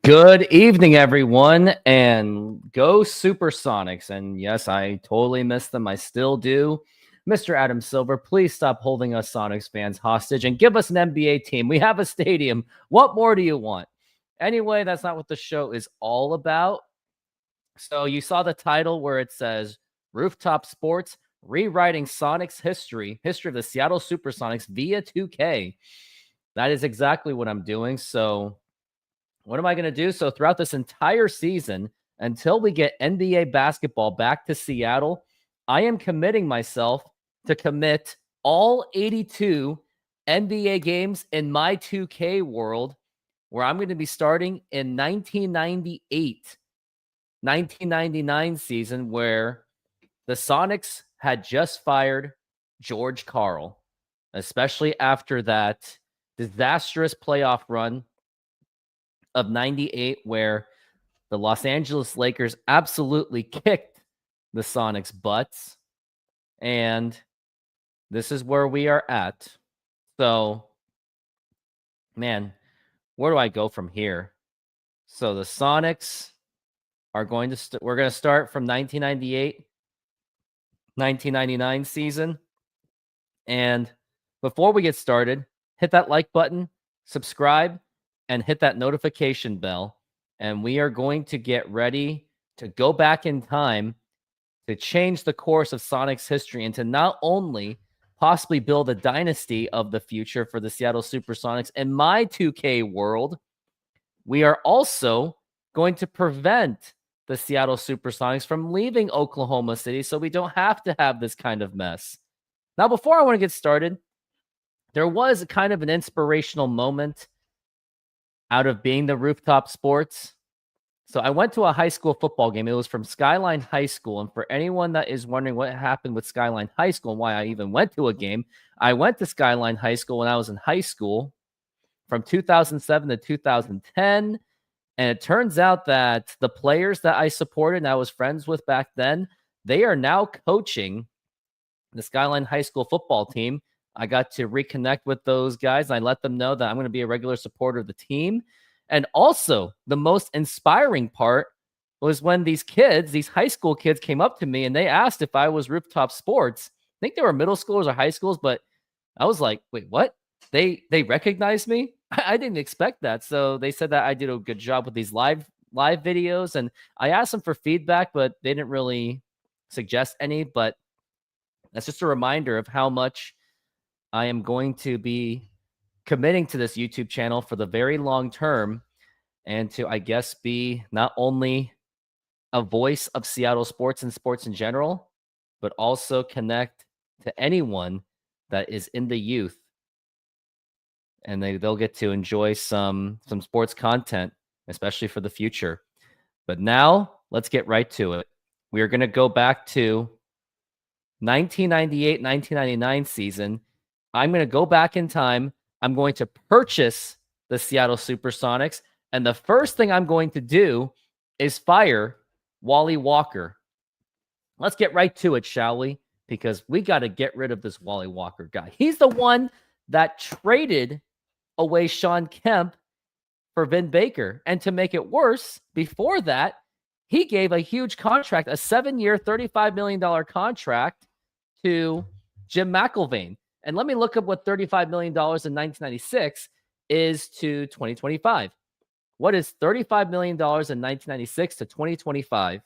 Good evening, everyone, and go SuperSonics. And yes, I totally missed them. I still do. Mr. Adam Silver, please stop holding us Sonics fans hostage and give us an NBA team. We have a stadium. What more do you want? Anyway, that's not what the show is all about. So you saw the title where it says Rooftop Sports, Rewriting Sonics History of the Seattle SuperSonics via 2K. That is exactly what I'm doing. So what am I going to do? So throughout this entire season, until we get NBA basketball back to Seattle, I am committing myself to commit all 82 NBA games in my 2K world, where I'm going to be starting in 1999 season, where the Sonics had just fired George Karl, especially after that disastrous playoff run of 98, where the Los Angeles Lakers absolutely kicked the Sonics' butts. And this is where we are at. So, man, where do I go from here? So the Sonics are going to we're going to start from 1999 season. And before we get started, hit that like button, subscribe, and hit that notification bell. And we are going to get ready to go back in time to change the course of Sonic's history and to not only possibly build a dynasty of the future for the Seattle SuperSonics in my 2K world, we are also going to prevent the Seattle SuperSonics from leaving Oklahoma City so we don't have to have this kind of mess. Now, before I want to get started, there was kind of an inspirational moment out of being the Rooftop Sports. So I went to a high school football game. It was from Skyline High School. And for anyone that is wondering what happened with Skyline High School and why I even went to a game, I went to Skyline High School when I was in high school from 2007 to 2010. And it turns out that the players that I supported and I was friends with back then, they are now coaching the Skyline High School football team. I got to reconnect with those guys, and I let them know that I'm going to be a regular supporter of the team. And also, the most inspiring part was when these kids, these high school kids, came up to me and they asked if I was Rooftop Sports. I think they were middle schoolers or high schools, but I was like, wait, what? They recognized me? I didn't expect that. So they said that I did a good job with these live videos, and I asked them for feedback, but they didn't really suggest any. But that's just a reminder of how much I am going to be committing to this YouTube channel for the very long term, and to, I guess, be not only a voice of Seattle sports and sports in general, but also connect to anyone that is in the youth, and they'll get to enjoy some sports content, especially for the future. But now let's get right to it. We are going to go back to 1998-1999 season. I'm going to go back in time. I'm going to purchase the Seattle SuperSonics. And the first thing I'm going to do is fire Wally Walker. Let's get right to it, shall we? Because we got to get rid of this Wally Walker guy. He's the one that traded away Sean Kemp for Vin Baker. And to make it worse, before that, he gave a huge contract, a 7-year, $35 million contract to Jim McIlvaine. And let me look up what $35 million in 1996 is to 2025. What is $35 million in 1996 to 2025?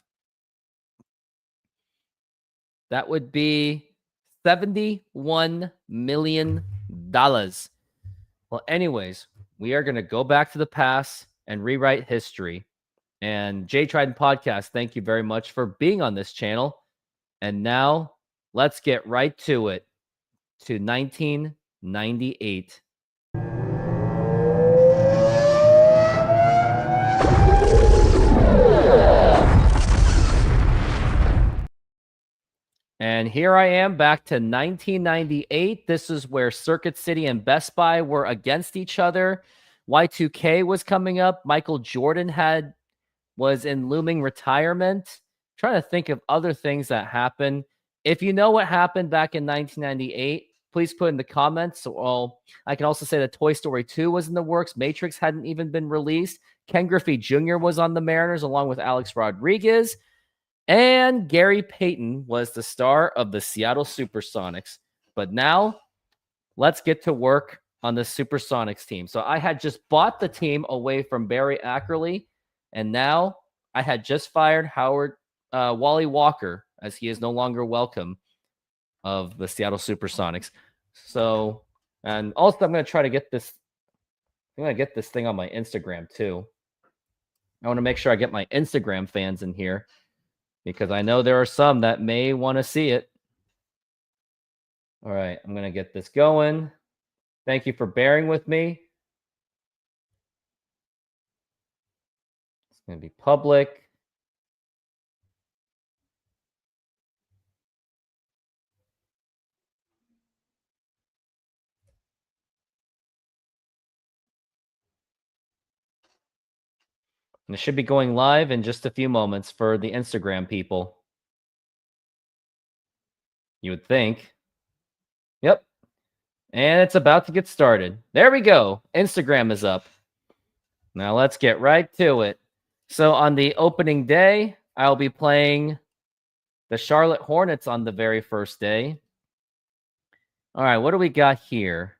That would be $71 million. Well, anyways, we are going to go back to the past and rewrite history. And Jay Trident Podcast, thank you very much for being on this channel. And now let's get right to it. To 1998. And here I am back to 1998. This is where Circuit City and Best Buy were against each other. Y2K was coming up. Michael Jordan was in looming retirement. I'm trying to think of other things that happened. If you know what happened back in 1998, please put in the comments. So I can also say that Toy Story 2 was in the works. Matrix hadn't even been released. Ken Griffey Jr. was on the Mariners along with Alex Rodriguez. And Gary Payton was the star of the Seattle SuperSonics. But now, let's get to work on the SuperSonics team. So I had just bought the team away from Barry Ackerley, and now I had just fired Wally Walker, as he is no longer welcome of the Seattle SuperSonics. So, and also I'm going to try to get this. I'm going to get this thing on my Instagram too. I want to make sure I get my Instagram fans in here, because I know there are some that may want to see it. All right, I'm going to get this going. Thank you for bearing with me. It's going to be public. And it should be going live in just a few moments for the Instagram people. You would think. Yep. And it's about to get started. There we go. Instagram is up. Now let's get right to it. So on the opening day, I'll be playing the Charlotte Hornets on the very first day. All right, what do we got here?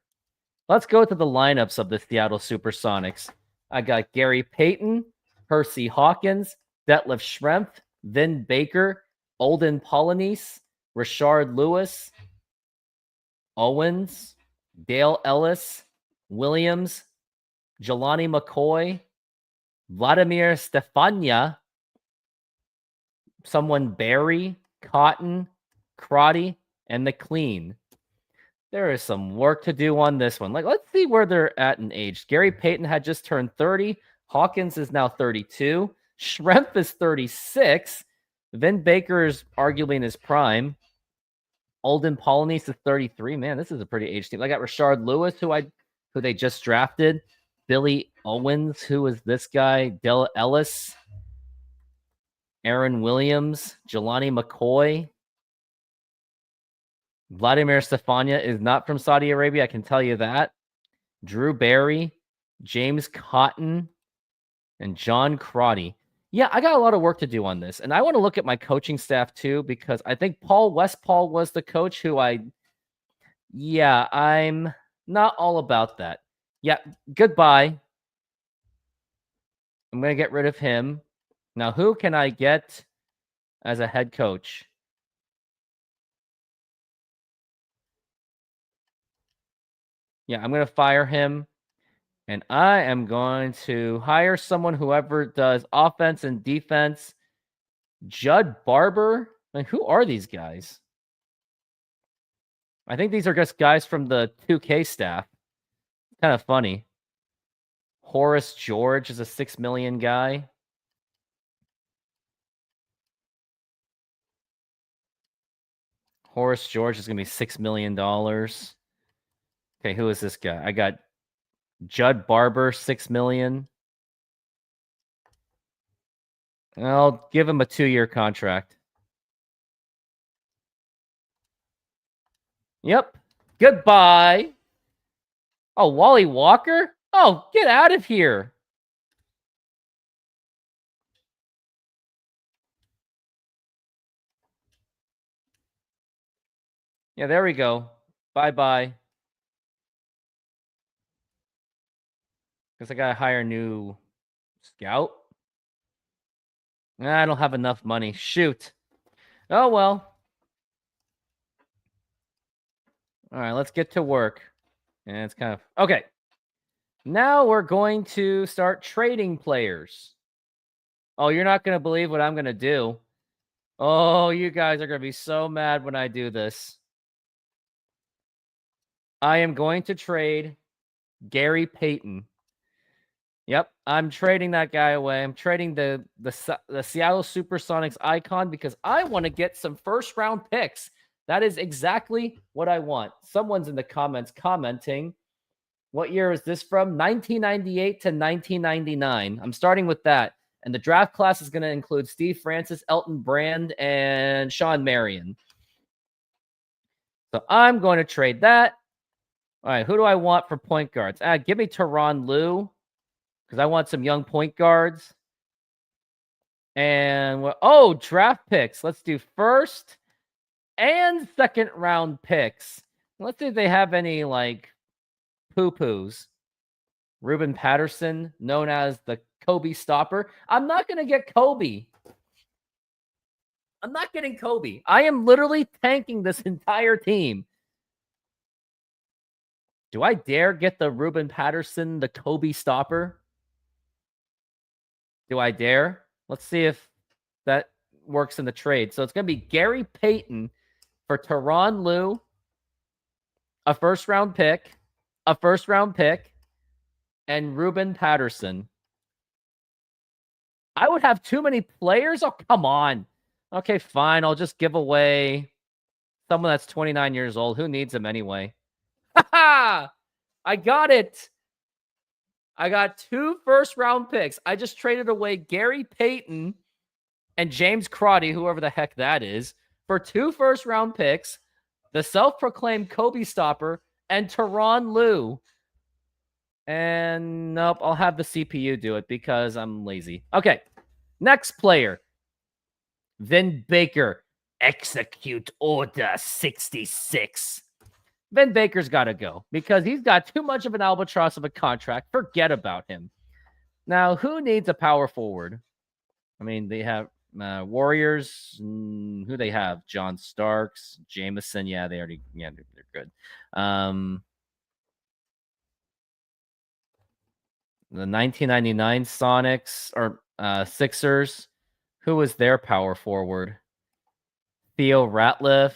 Let's go to the lineups of the Seattle SuperSonics. I got Gary Payton, Percy Hawkins, Detlef Schrempf, Vin Baker, Olden Polynice, Rashard Lewis, Owens, Dale Ellis, Williams, Jelani McCoy, Vladimir Stefania, someone Barry, Cotton, Crotty, and McLean. There is some work to do on this one. Let's see where they're at in age. Gary Payton had just turned 30. Hawkins is now 32. Schrempf is 36. Vin Baker is arguably in his prime. Olden Polynice is 33. Man, this is a pretty aged team. I got Rashard Lewis, who they just drafted. Billy Owens, who is this guy? Dell Ellis. Aaron Williams. Jelani McCoy. Vladimir Stefania is not from Saudi Arabia, I can tell you that. Drew Barry, James Cotton, and John Crotty. Yeah, I got a lot of work to do on this. And I want to look at my coaching staff too, because I think Paul Westphal was the coach who I'm not all about that. Yeah, goodbye. I'm going to get rid of him. Now, who can I get as a head coach? Yeah, I'm going to fire him. And I am going to hire someone, whoever does offense and defense. Judd Barber. Like, who are these guys? I think these are just guys from the 2K staff. Kind of funny. Horace George is a $6 million guy. Horace George is going to be $6 million. Okay, who is this guy? I got Judd Barber, $6 million. I'll give him a 2-year contract. Yep. Goodbye. Oh, Wally Walker? Oh, get out of here. Yeah, there we go. Bye-bye. Guess I gotta hire a new scout. I don't have enough money. Shoot. Oh, well. All right, let's get to work. And it's kind of... Okay. Now we're going to start trading players. Oh, you're not going to believe what I'm going to do. Oh, you guys are going to be so mad when I do this. I am going to trade Gary Payton. Yep, I'm trading that guy away. I'm trading the Seattle SuperSonics icon because I want to get some first-round picks. That is exactly what I want. Someone's in the comments commenting. What year is this from? 1998 to 1999. I'm starting with that. And the draft class is going to include Steve Francis, Elton Brand, and Sean Marion. So I'm going to trade that. All right, who do I want for point guards? Give me Tyronn Lue because I want some young point guards. And draft picks. Let's do first and second round picks. Let's see if they have any like poo-poos. Ruben Patterson, known as the Kobe stopper. I'm not going to get Kobe. I'm not getting Kobe. I am literally tanking this entire team. Do I dare get the Ruben Patterson, the Kobe stopper? Do I dare? Let's see if that works in the trade. So it's going to be Gary Payton for Tyronn Lue, a first round pick, and Ruben Patterson. I would have too many players. Oh, come on. Okay, fine. I'll just give away someone that's 29 years old. Who needs him anyway? Ha! I got it. I got 2 first-round picks. I just traded away Gary Payton and James Crotty, whoever the heck that is, for 2 first-round picks, the self-proclaimed Kobe stopper, and Tyronn Lue. And nope, I'll have the CPU do it because I'm lazy. Okay, next player. Vin Baker. Execute Order 66. Vin Baker's got to go because he's got too much of an albatross of a contract. Forget about him. Now, who needs a power forward? I mean, they have Warriors. Who they have? John Starks, Jameson. Yeah, they're good. The 1999 Sonics or Sixers. Who was their power forward? Theo Ratliff,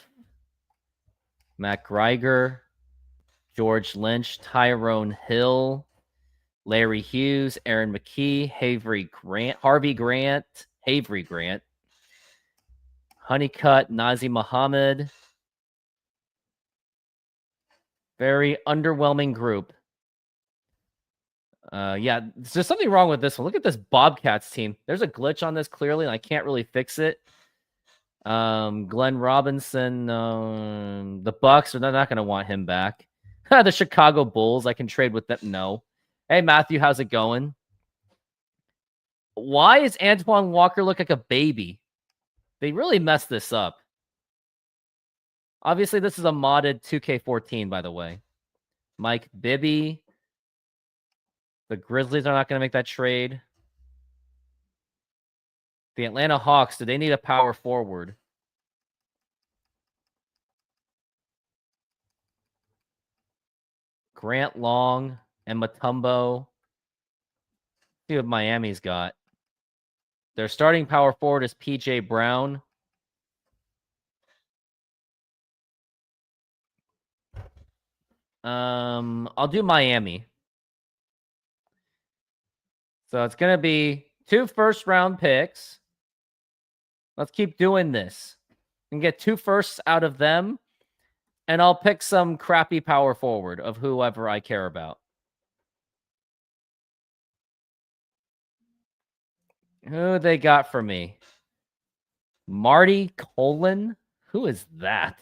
Matt Greiger, George Lynch, Tyrone Hill, Larry Hughes, Aaron McKee, Harvey Grant, Honeycutt, Nazi Muhammad. Very underwhelming group. Yeah, there's something wrong with this one. Look at this Bobcats team. There's a glitch on this clearly, and I can't really fix it. Glenn Robinson, the Bucks are not going to want him back. The Chicago Bulls, I can trade with them. No. Hey, Matthew, how's it going? Why is Antoine Walker look like a baby? They really messed this up. Obviously, this is a modded 2K14, by the way. Mike Bibby. The Grizzlies are not going to make that trade. The Atlanta Hawks, do they need a power forward? Grant Long and Mutombo. See what Miami's got. Their starting power forward is PJ Brown. I'll do Miami. So it's going to be 2 first-round picks. Let's keep doing this. And get 2 firsts out of them. And I'll pick some crappy power forward of whoever I care about. Who they got for me? Marty Colin? Who is that?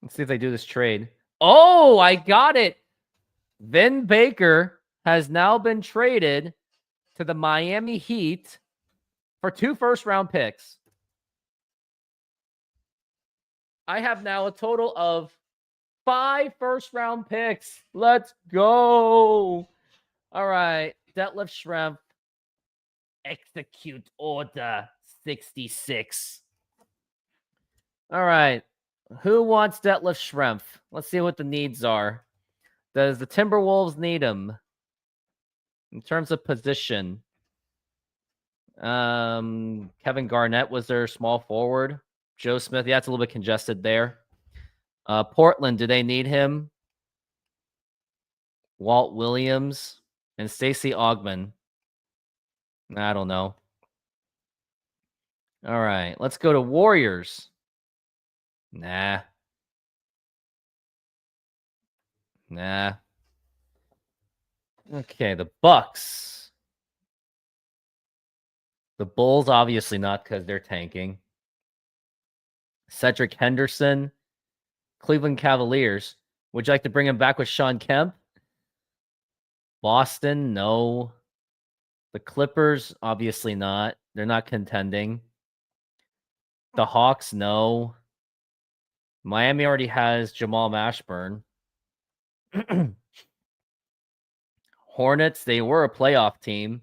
Let's see if they do this trade. Oh, I got it. Vin Baker has now been traded to the Miami Heat for 2 first-round picks. I have now a total of 5 first-round picks. Let's go. All right. Detlef Schrempf. Execute Order 66. All right. Who wants Detlef Schrempf? Let's see what the needs are. Does the Timberwolves need him? In terms of position. Kevin Garnett was their small forward. Joe Smith, yeah, it's a little bit congested there. Portland, do they need him? Walt Williams and Stacey Augmon. I don't know. All right, let's go to Warriors. Nah. Okay, the Bucks. The Bulls, obviously not because they're tanking. Cedric Henderson, Cleveland Cavaliers. Would you like to bring him back with Sean Kemp? Boston, no. The Clippers, obviously not. They're not contending. The Hawks, no. Miami already has Jamal Mashburn. Hornets, they were a playoff team.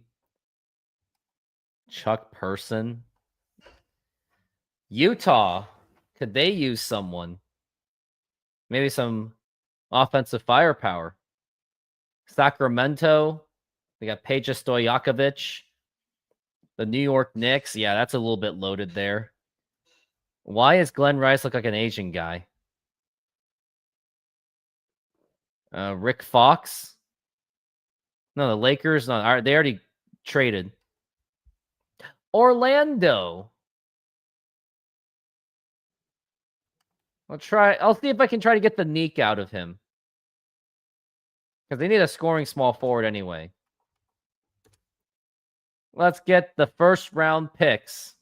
Chuck Person. Utah, could they use someone? Maybe some offensive firepower. Sacramento, they got Peja Stojakovic. The New York Knicks, yeah, that's a little bit loaded there. Why does Glenn Rice look like an Asian guy? Rick Fox. No, the Lakers. No, they already traded. Orlando. I'll see if I can try to get the Neek out of him. Because they need a scoring small forward anyway. Let's get the first round picks.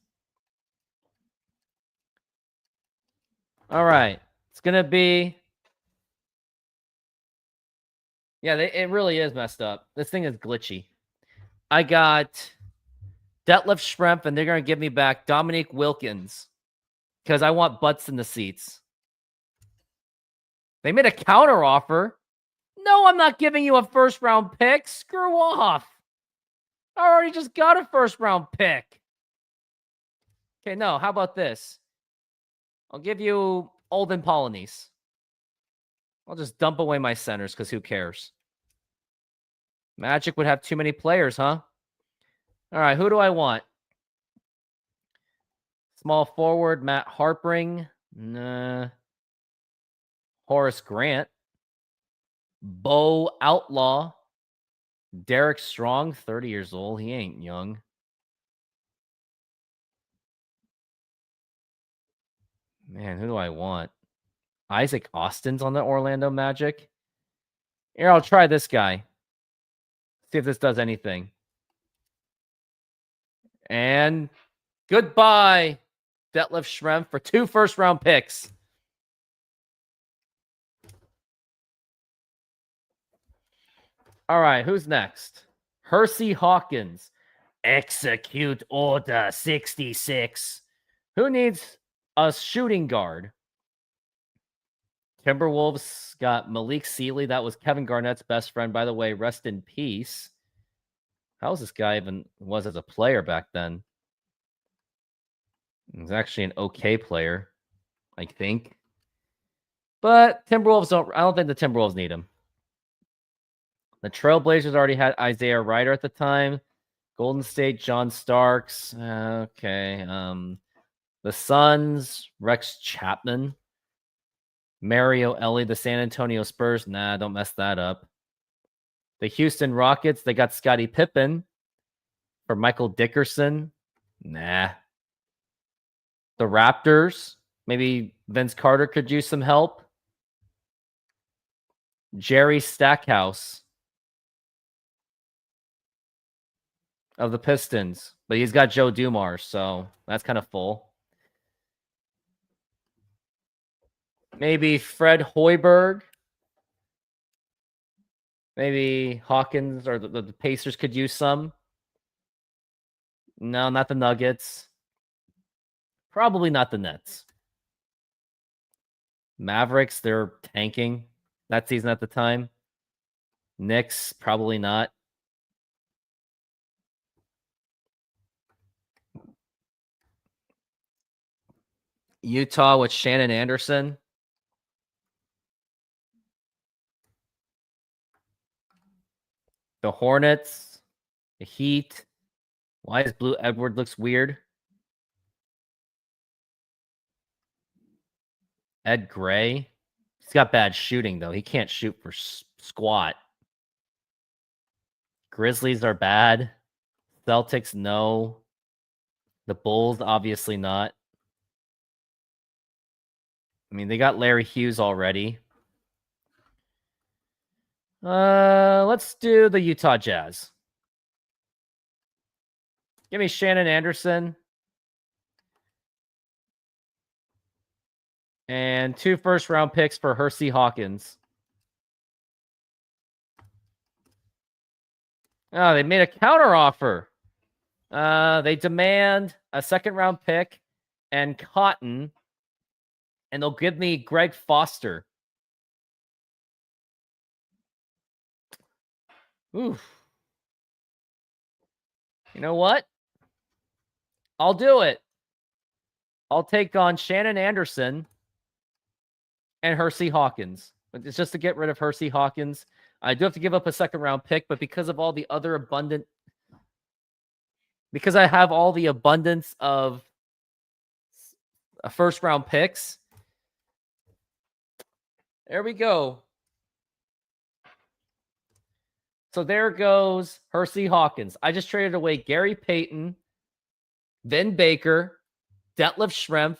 All right. It's going to be... Yeah, it really is messed up. This thing is glitchy. I got Detlef Schrempf, and they're going to give me back Dominique Wilkins. Because I want butts in the seats. They made a counter offer. No, I'm not giving you a first round pick. Screw off. I already just got a first round pick. Okay, no, how about this? I'll give you Olden Polynice. I'll just dump away my centers because who cares? Magic would have too many players, huh? All right, who do I want? Small forward, Matt Harpring. Nah. Horace Grant. Bo Outlaw. Derek Strong, 30 years old. He ain't young. Man, who do I want? Isaac Austin's on the Orlando Magic. Here, I'll try this guy. See if this does anything. And goodbye, Detlef Schrempf, for 2 first-round picks. All right, who's next? Hersey Hawkins. Execute Order 66. Who needs a shooting guard? Timberwolves got Malik Sealy. That was Kevin Garnett's best friend, by the way. Rest in peace. How was this guy even was as a player back then? He was actually an okay player, I think. But Timberwolves I don't think the Timberwolves need him. The Trailblazers already had Isaiah Ryder at the time. Golden State, John Starks. Okay. The Suns, Rex Chapman. Mario Ellie, the San Antonio Spurs. Nah, don't mess that up. The Houston Rockets, they got Scottie Pippen. For Michael Dickerson. Nah. The Raptors, maybe Vince Carter could use some help. Jerry Stackhouse of the Pistons. But he's got Joe Dumars, so that's kind of full. Maybe Fred Hoiberg. Maybe Hawkins or the Pacers could use some. No, not the Nuggets. Probably not the Nets. Mavericks, they're tanking that season at the time. Knicks, probably not. Utah with Shannon Anderson. The Hornets. The Heat. Why is Blue Edward looks weird? Ed Gray. He's got bad shooting, though. He can't shoot for squat. Grizzlies are bad. Celtics, no. The Bulls, obviously not. I mean, they got Larry Hughes already. Let's do the Utah Jazz. Give me Shannon Anderson. And 2 first-round picks for Hersey Hawkins. Oh, they made a counter offer. They demand a second-round pick and Cotton, and they'll give me Greg Foster. Oof. You know what? I'll do it. I'll take on Shannon Anderson and Hersey Hawkins. It's just to get rid of Hersey Hawkins. I do have to give up a second-round pick, but because of all the other because I have all the abundance of first-round picks, there we go. So there goes Hersey Hawkins. I just traded away Gary Payton, Vin Baker, Detlef Schrempf,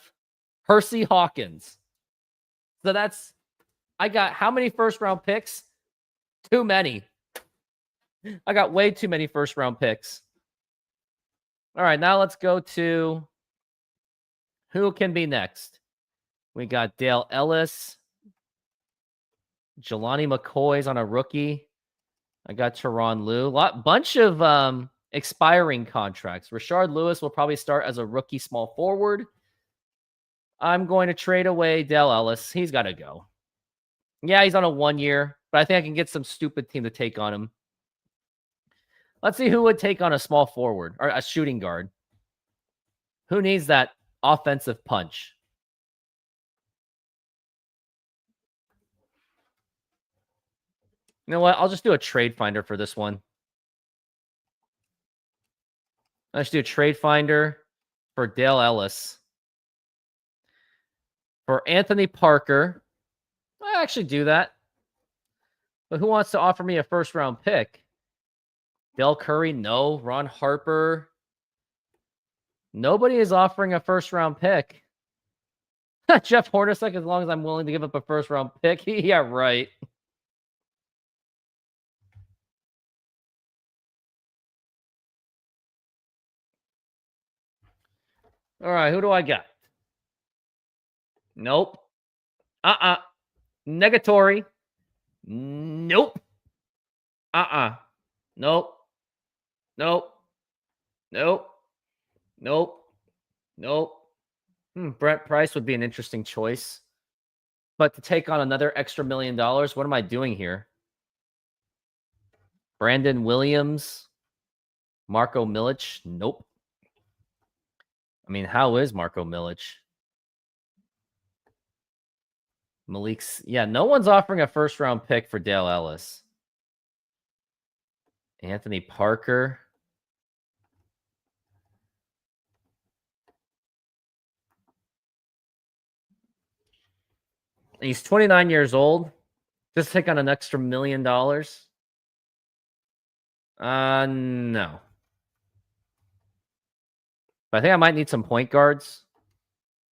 Hersey Hawkins. So I got how many first-round picks? Too many. I got way too many first-round picks. All right, now let's go to who can be next. We got Dale Ellis. Jelani McCoy's on a rookie. I got Tyronn Lue. Bunch of expiring contracts. Rashard Lewis will probably start as a rookie small forward. I'm going to trade away Dale Ellis. He's got to go. Yeah, he's on a 1 year, but I think I can get some stupid team to take on him. Let's see who would take on a small forward or a shooting guard. Who needs that offensive punch? You know what? I'll just do a trade finder for this one. Let's do a trade finder for Dale Ellis. For Anthony Parker, I actually do that. But who wants to offer me a first-round pick? Del Curry, no. Ron Harper. Nobody is offering a first-round pick. Jeff Hornacek, as long as I'm willing to give up a first-round pick. Yeah, right. All right, who do I got? Nope. Negatory. Nope. Nope. Nope. Nope. Nope. Nope. Brent Price would be an interesting choice. But to take on another extra $1 million, what am I doing here? Brandon Williams. Marco Milic. Nope. I mean, how is Marco Milic? Malik's. Yeah, no one's offering a first-round pick for Dale Ellis. Anthony Parker. He's 29 years old. Just take on an extra $1 million. No. But I think I might need some point guards.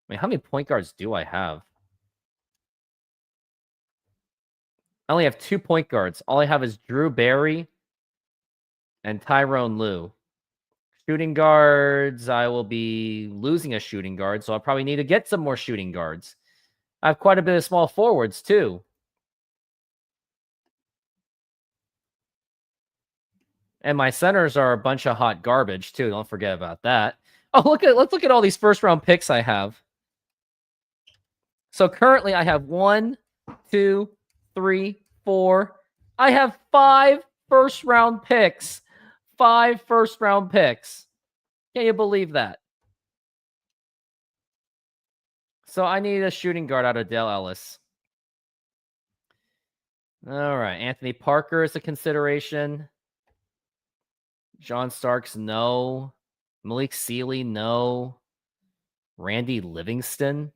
I mean, how many point guards do I have? I only have 2 point guards. All I have is Drew Barry and Tyronn Lue. Shooting guards, I will be losing a shooting guard, so I'll probably need to get some more shooting guards. I have quite a bit of small forwards, too. And my centers are a bunch of hot garbage, too. Don't forget about that. Oh, let's look at all these first-round picks I have. So currently I have 1, 2, 3, 4. I have 5 first-round picks. 5 first-round picks. Can you believe that? So I need a shooting guard out of Dale Ellis. All right. Anthony Parker is a consideration. John Starks, no. Malik Sealy, no. Randy Livingston.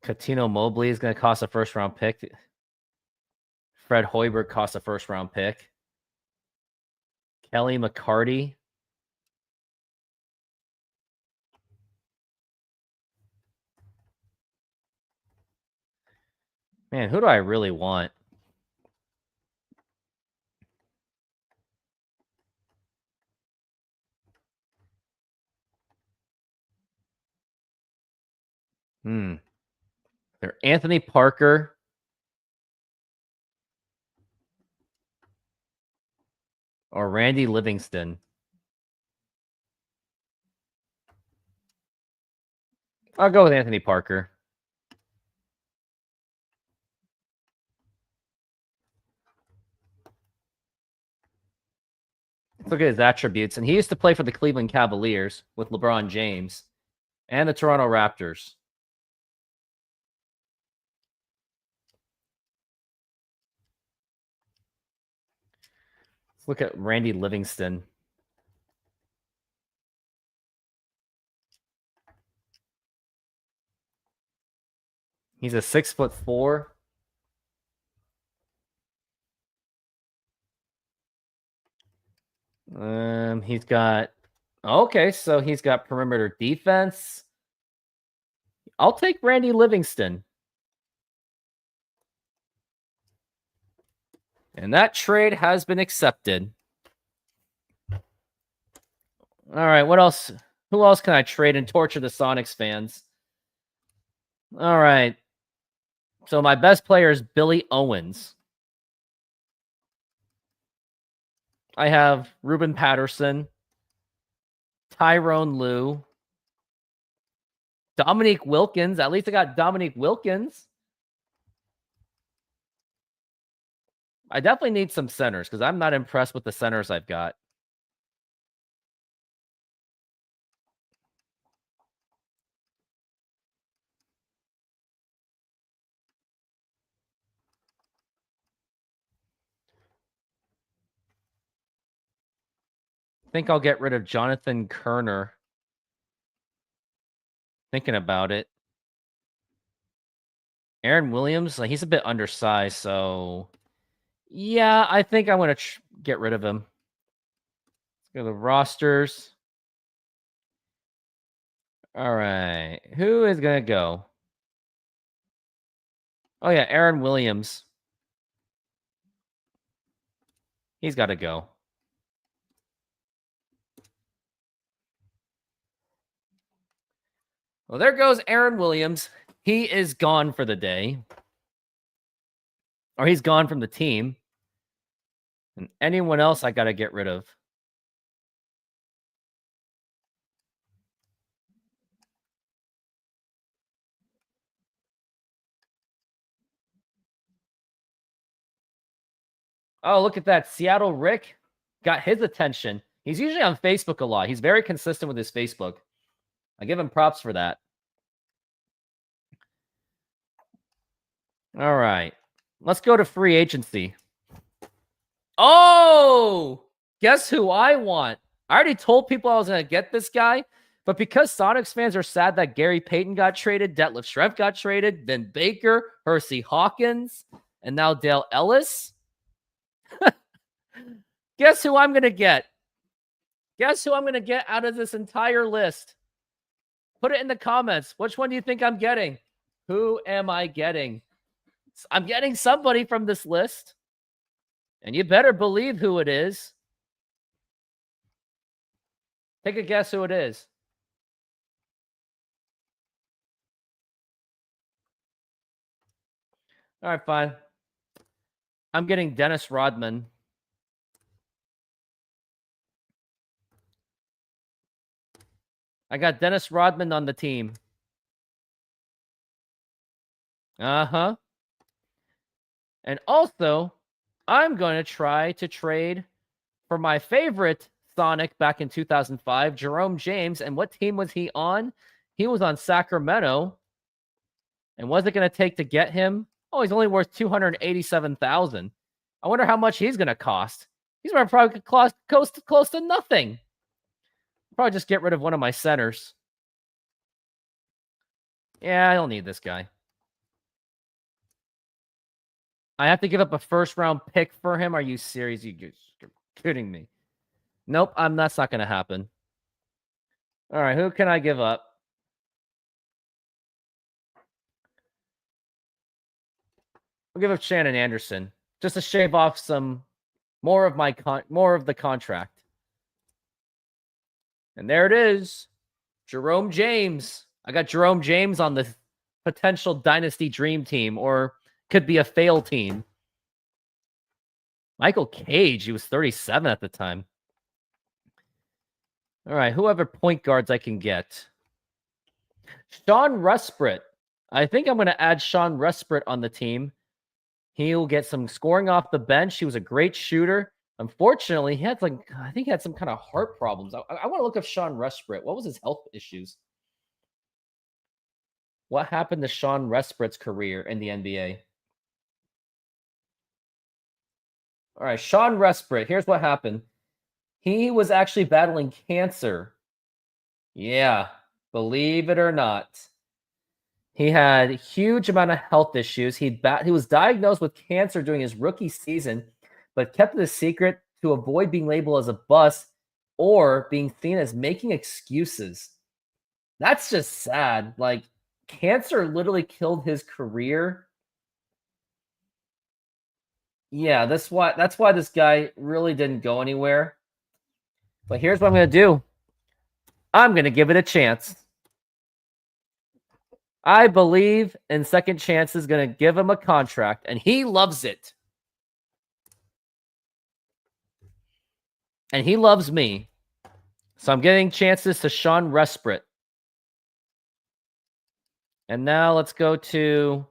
Katino Mobley is going to cost a first-round pick. Fred Hoiberg costs a first-round pick. Kelly McCarty. Man, who do I really want? They're Anthony Parker. Or Randy Livingston. I'll go with Anthony Parker. Let's look at his attributes. And he used to play for the Cleveland Cavaliers with LeBron James and the Toronto Raptors. Let's look at Randy Livingston. He's a 6'4". He's got so he's got perimeter defense. I'll take Randy Livingston. And that trade has been accepted. All right, what else? Who else can I trade and torture the Sonics fans? All right. So my best player is Billy Owens. I have Ruben Patterson, Tyrone Lue, Dominique Wilkins. At least I got Dominique Wilkins. I definitely need some centers because I'm not impressed with the centers I've got. I think I'll get rid of Jonathan Kerner. Thinking about it. Aaron Williams, he's a bit undersized, so yeah, I think I'm going to get rid of him. Let's go to the rosters. All right. Who is going to go? Oh, yeah, Aaron Williams. He's got to go. Well, there goes Aaron Williams. He is gone for the day. Or he's gone from the team. And anyone else I got to get rid of. Oh, look at that. Seattle Rick got his attention. He's usually on Facebook a lot. He's very consistent with his Facebook. I give him props for that. All right. Let's go to free agency. Oh, guess who I want? I already told people I was going to get this guy, but because Sonics fans are sad that Gary Payton got traded, Detlef Schrempf got traded, then Baker, Hersey Hawkins, and now Dale Ellis. Guess who I'm going to get? Guess who I'm going to get out of this entire list? Put it in the comments. Which one do you think I'm getting? Who am I getting? I'm getting somebody from this list. And you better believe who it is. Take a guess who it is. All right, fine. I'm getting Dennis Rodman. I got Dennis Rodman on the team. Uh-huh. And also, I'm going to try to trade for my favorite Sonic back in 2005, Jerome James. And what team was he on? He was on Sacramento. And what's it going to take to get him? Oh, he's only worth $287,000. I wonder how much he's going to cost. He's going to probably cost close to nothing. Probably just get rid of one of my centers. Yeah, I don't need this guy. I have to give up a first-round pick for him. Are you serious? You're kidding me. Nope, that's not going to happen. All right, who can I give up? I'll give up Shannon Anderson just to shave off some more of the contract. And there it is. Jerome James. I got Jerome James on the potential dynasty dream team, or could be a fail team. Michael Cage, he was 37 at the time. All right, whoever point guards I can get. Sean Rusprit. I think I'm going to add Sean Rusprit on the team. He'll get some scoring off the bench. He was a great shooter. Unfortunately, he had I think he had some kind of heart problems. I want to look up Sean Rusprit. What was his health issues? What happened to Sean Rusprit's career in the NBA? All right, Sean Rusprit. Here's what happened. He was actually battling cancer. Yeah, believe it or not. He had a huge amount of health issues. He was diagnosed with cancer during his rookie season, but kept it a secret to avoid being labeled as a bust or being seen as making excuses. That's just sad. Like, cancer literally killed his career. Yeah, that's why this guy really didn't go anywhere. But here's what I'm going to do. I'm going to give it a chance. I believe in second chances, going to give him a contract, and he loves it. And he loves me. So I'm getting chances to Sean Rusprit. And now let's go to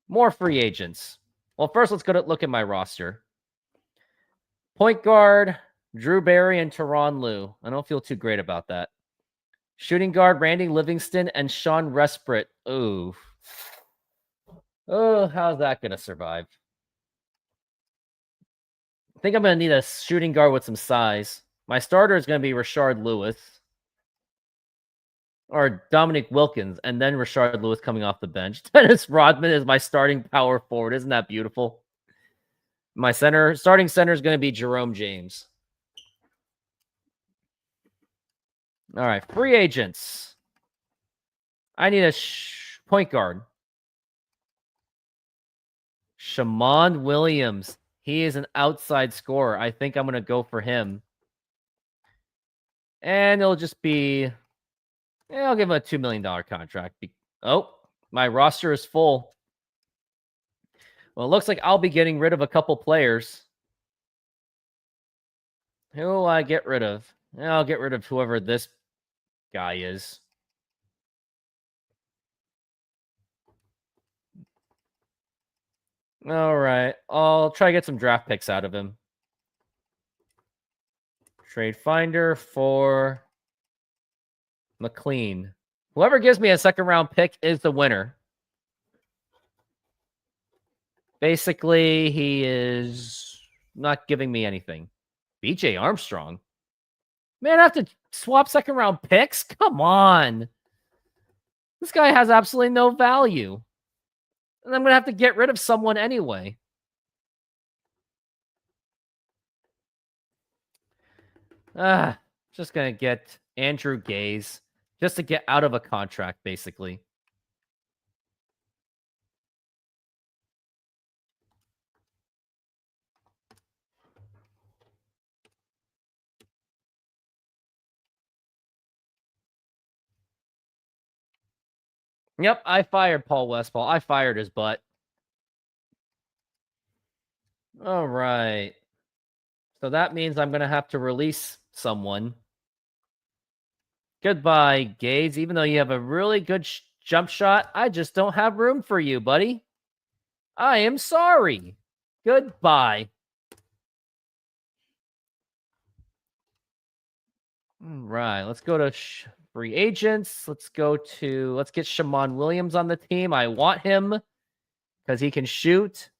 more free agents. Well, first let's look at my roster. Point guard, Drew Barry and Tyronn Lue. I don't feel too great about that. Shooting guard, Randy Livingston and Sean Rusprit. Ooh. Oh, how's that going to survive? I think I'm going to need a shooting guard with some size. My starter is going to be Rashard Lewis. Or Dominic Wilkins, and then Rashard Lewis coming off the bench. Dennis Rodman is my starting power forward. Isn't that beautiful? My starting center is going to be Jerome James. All right, free agents. I need a point guard. Shamond Williams. He is an outside scorer. I think I'm going to go for him. And it'll just be... I'll give him a $2 million contract. Oh, my roster is full. Well, it looks like I'll be getting rid of a couple players. Who will I get rid of? I'll get rid of whoever this guy is. All right. I'll try to get some draft picks out of him. Trade finder for McLean. Whoever gives me a second round pick is the winner. Basically, he is not giving me anything. BJ Armstrong. Man, I have to swap second round picks? Come on. This guy has absolutely no value. And I'm going to have to get rid of someone anyway. Just going to get Andrew Gaze just to get out of a contract, basically. Yep, I fired Paul Westphal. I fired his butt. All right. So that means I'm going to have to release someone. Goodbye, Gaze. Even though you have a really good jump shot, I just don't have room for you, buddy. I am sorry. Goodbye. All right, let's go to free agents. Let's get Shamond Williams on the team. I want him because he can shoot.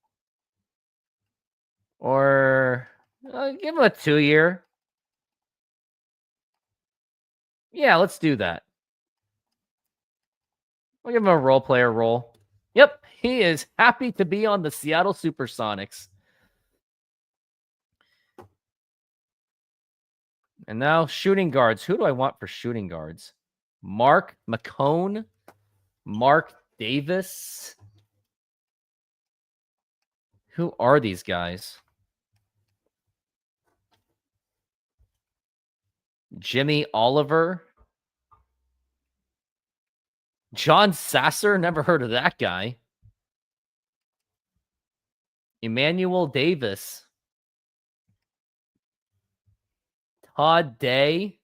Or give him a 2-year. Yeah, let's do that. I'll give him a role player role. Yep, he is happy to be on the Seattle SuperSonics. And now shooting guards. Who do I want for shooting guards? Mark McCone, Mark Davis. Who are these guys? Jimmy Oliver. John Sasser, never heard of that guy. Emmanuel Davis. Todd Day.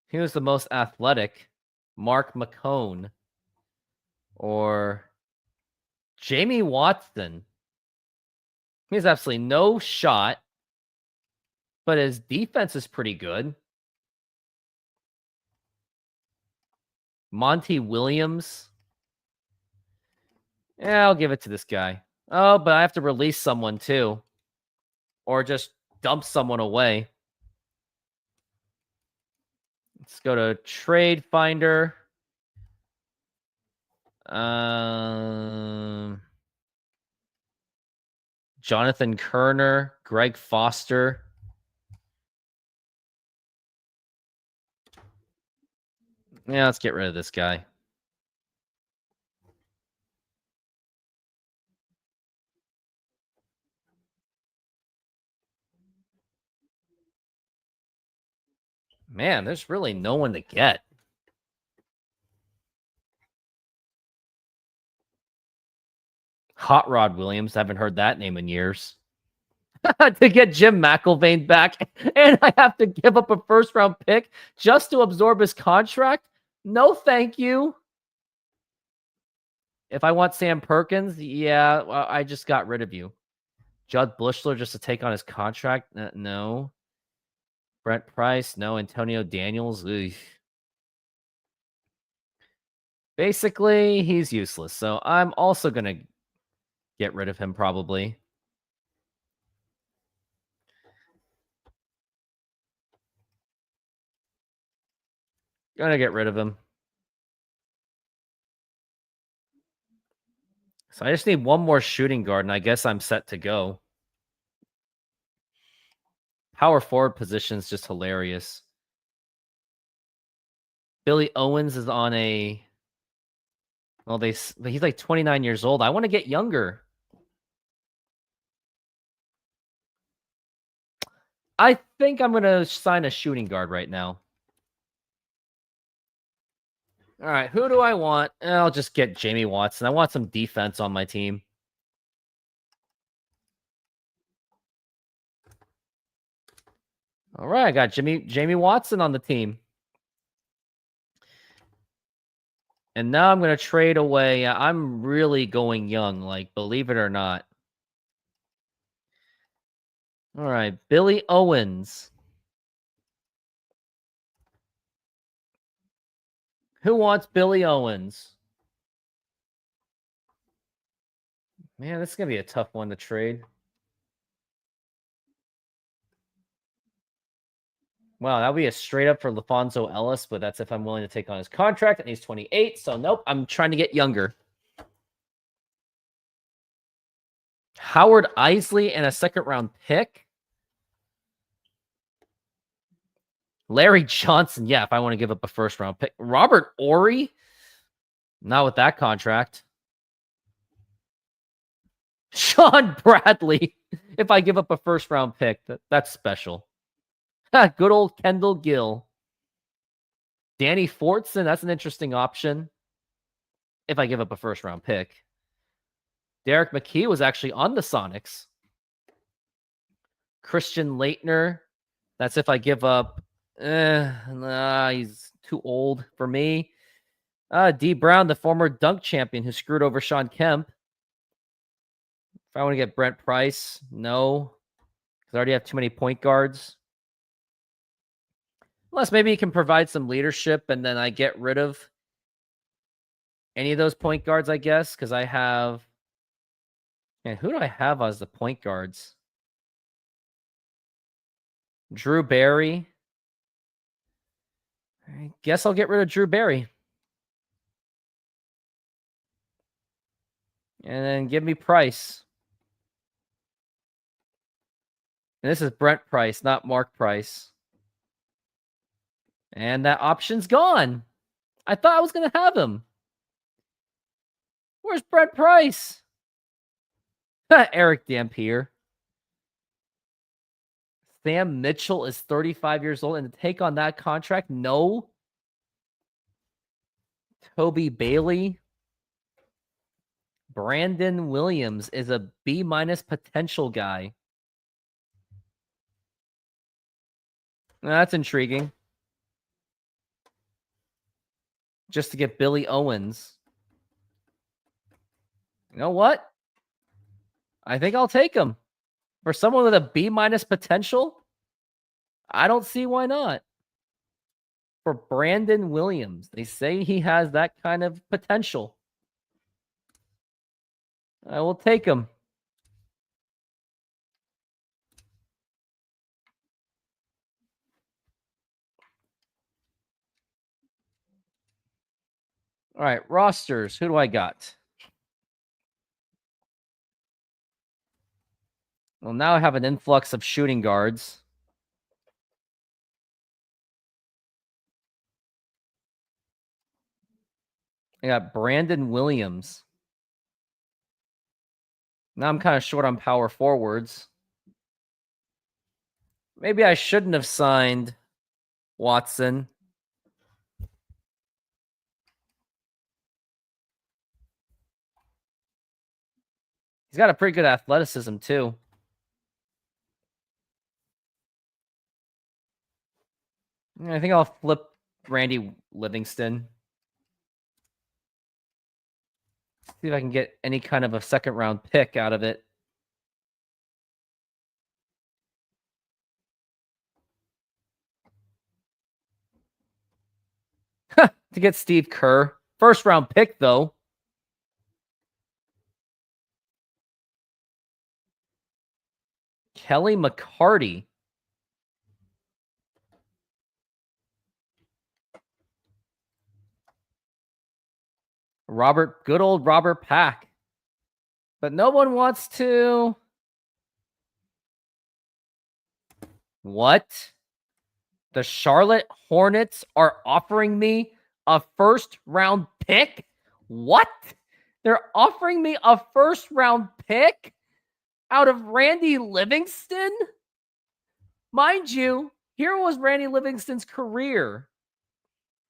He was the most athletic. Mark McCone. Or Jamie Watson. He has absolutely no shot, but his defense is pretty good. Monty Williams. Yeah, I'll give it to this guy. Oh, but I have to release someone too. Or just dump someone away. Let's go to Trade Finder. Jonathan Kerner, Greg Foster. Yeah, let's get rid of this guy. Man, there's really no one to get. Hot Rod Williams. Haven't heard that name in years. To get Jim McIlvaine back, and I have to give up a first-round pick just to absorb his contract? No, thank you. If I want Sam Perkins, yeah, well, I just got rid of you. Judd Bushler just to take on his contract? No. Brent Price? No. Antonio Daniels? Ugh. Basically, he's useless. So I'm also going to get rid of him probably. Gonna get rid of him. So I just need one more shooting guard, and I guess I'm set to go. Power forward position is just hilarious. Billy Owens is on a... Well, he's like 29 years old. I want to get younger. I think I'm going to sign a shooting guard right now. All right, who do I want? I'll just get Jamie Watson. I want some defense on my team. All right, I got Jamie Watson on the team. And now I'm going to trade away. I'm really going young, like, believe it or not. All right, Billy Owens. Who wants Billy Owens? Man, this is going to be a tough one to trade. Wow, that would be a straight up for LaFonso Ellis, but that's if I'm willing to take on his contract, and he's 28, so nope, I'm trying to get younger. Howard Isley and a second-round pick? Larry Johnson, yeah, if I want to give up a first-round pick. Robert Ory? Not with that contract. Sean Bradley, if I give up a first-round pick. That's special. Good old Kendall Gill. Danny Fortson, that's an interesting option if I give up a first-round pick. Derek McKee was actually on the Sonics. Christian Leitner, that's if I give up. He's too old for me. D. Brown, the former dunk champion who screwed over Sean Kemp. If I want to get Brent Price, no. Because I already have too many point guards. Unless maybe he can provide some leadership and then I get rid of any of those point guards, I guess. Because I have... Man, who do I have as the point guards? Drew Barry. I guess I'll get rid of Drew Barry. And then give me Price. And this is Brent Price, not Mark Price. And that option's gone. I thought I was going to have him. Where's Brent Price? Eric Dampier. Sam Mitchell is 35 years old, and to take on that contract, no. Toby Bailey. Brandon Williams is a B- potential guy. That's intriguing. Just to get Billy Owens. You know what? I think I'll take him. For someone with a B- potential, I don't see why not. For Brandon Williams, they say he has that kind of potential. I will take him. All right, rosters. Who do I got? Well, now I have an influx of shooting guards. I got Brandon Williams. Now I'm kind of short on power forwards. Maybe I shouldn't have signed Watson. He's got a pretty good athleticism, too. I think I'll flip Randy Livingston. See if I can get any kind of a second round pick out of it. To get Steve Kerr. First round pick, though. Kelly McCarty. Good old Robert Pack. But no one wants to. What? The Charlotte Hornets are offering me a first round pick? What? They're offering me a first round pick out of Randy Livingston? Mind you, here was Randy Livingston's career.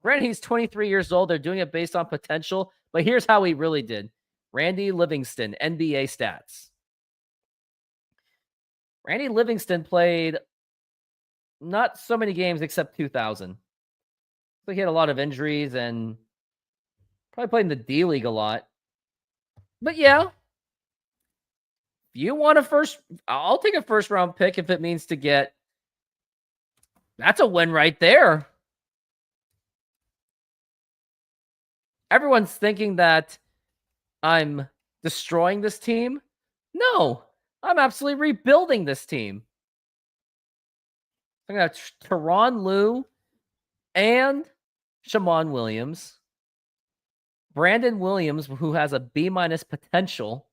Granted, he's 23 years old. They're doing it based on potential, but here's how he really did. Randy Livingston, NBA stats. Randy Livingston played not so many games except 2000. So he had a lot of injuries and probably played in the D League a lot. But yeah, if you want I'll take a first round pick if it means to get. That's a win right there. Everyone's thinking that I'm destroying this team. No, I'm absolutely rebuilding this team. I'm going to have Tyronn Lue and Shammond Williams. Brandon Williams, who has a B- potential.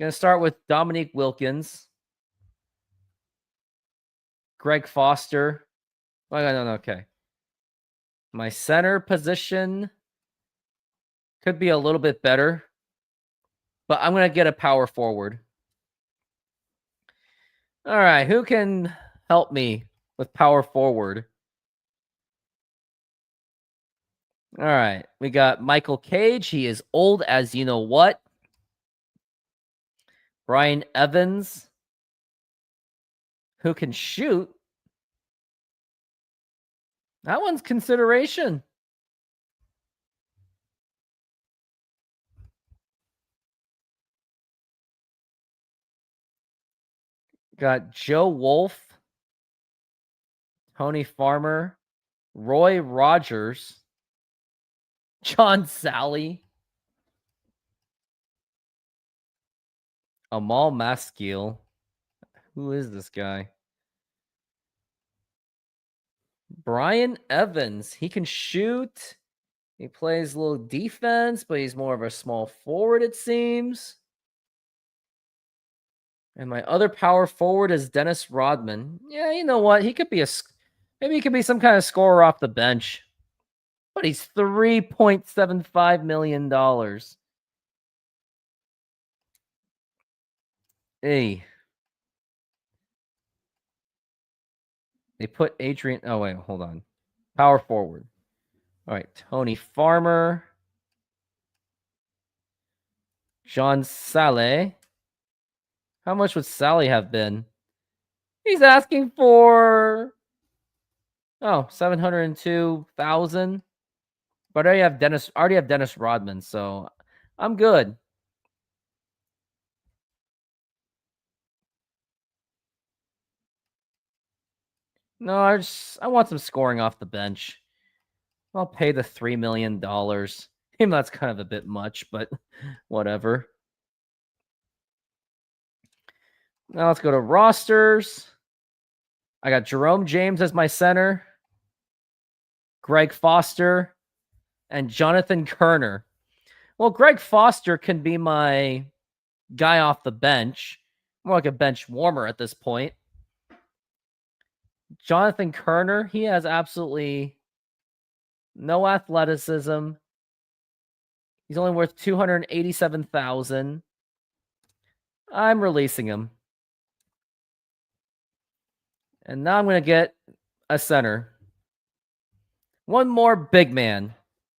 Going to start with Dominique Wilkins. Greg Foster. Oh, no, okay. My center position could be a little bit better, but I'm going to get a power forward. All right, who can help me with power forward? All right, we got Michael Cage. He is old as you know what. Brian Evans, who can shoot. That one's consideration. Got Joe Wolf, Tony Farmer, Roy Rogers, John Sally, Amal Maskeel. Who is this guy? Brian Evans. He can shoot. He plays a little defense, but he's more of a small forward, it seems. And my other power forward is Dennis Rodman. Yeah, you know what? He could be maybe he could be some kind of scorer off the bench. But he's $3.75 million. Hey. They put Adrian. Oh, wait, hold on. Power forward. All right, Tony Farmer. John Saleh. How much would Sally have been? He's asking for 702,000. But I already have Dennis Rodman, so I'm good. No, I want some scoring off the bench. I'll pay the $3 million. Even that's kind of a bit much, but whatever. Now let's go to rosters. I got Jerome James as my center, Greg Foster, and Jonathan Kerner. Well, Greg Foster can be my guy off the bench, more like a bench warmer at this point. Jonathan Kerner, he has absolutely no athleticism. He's only worth $287,000. I'm releasing him. And now I'm going to get a center. One more big man.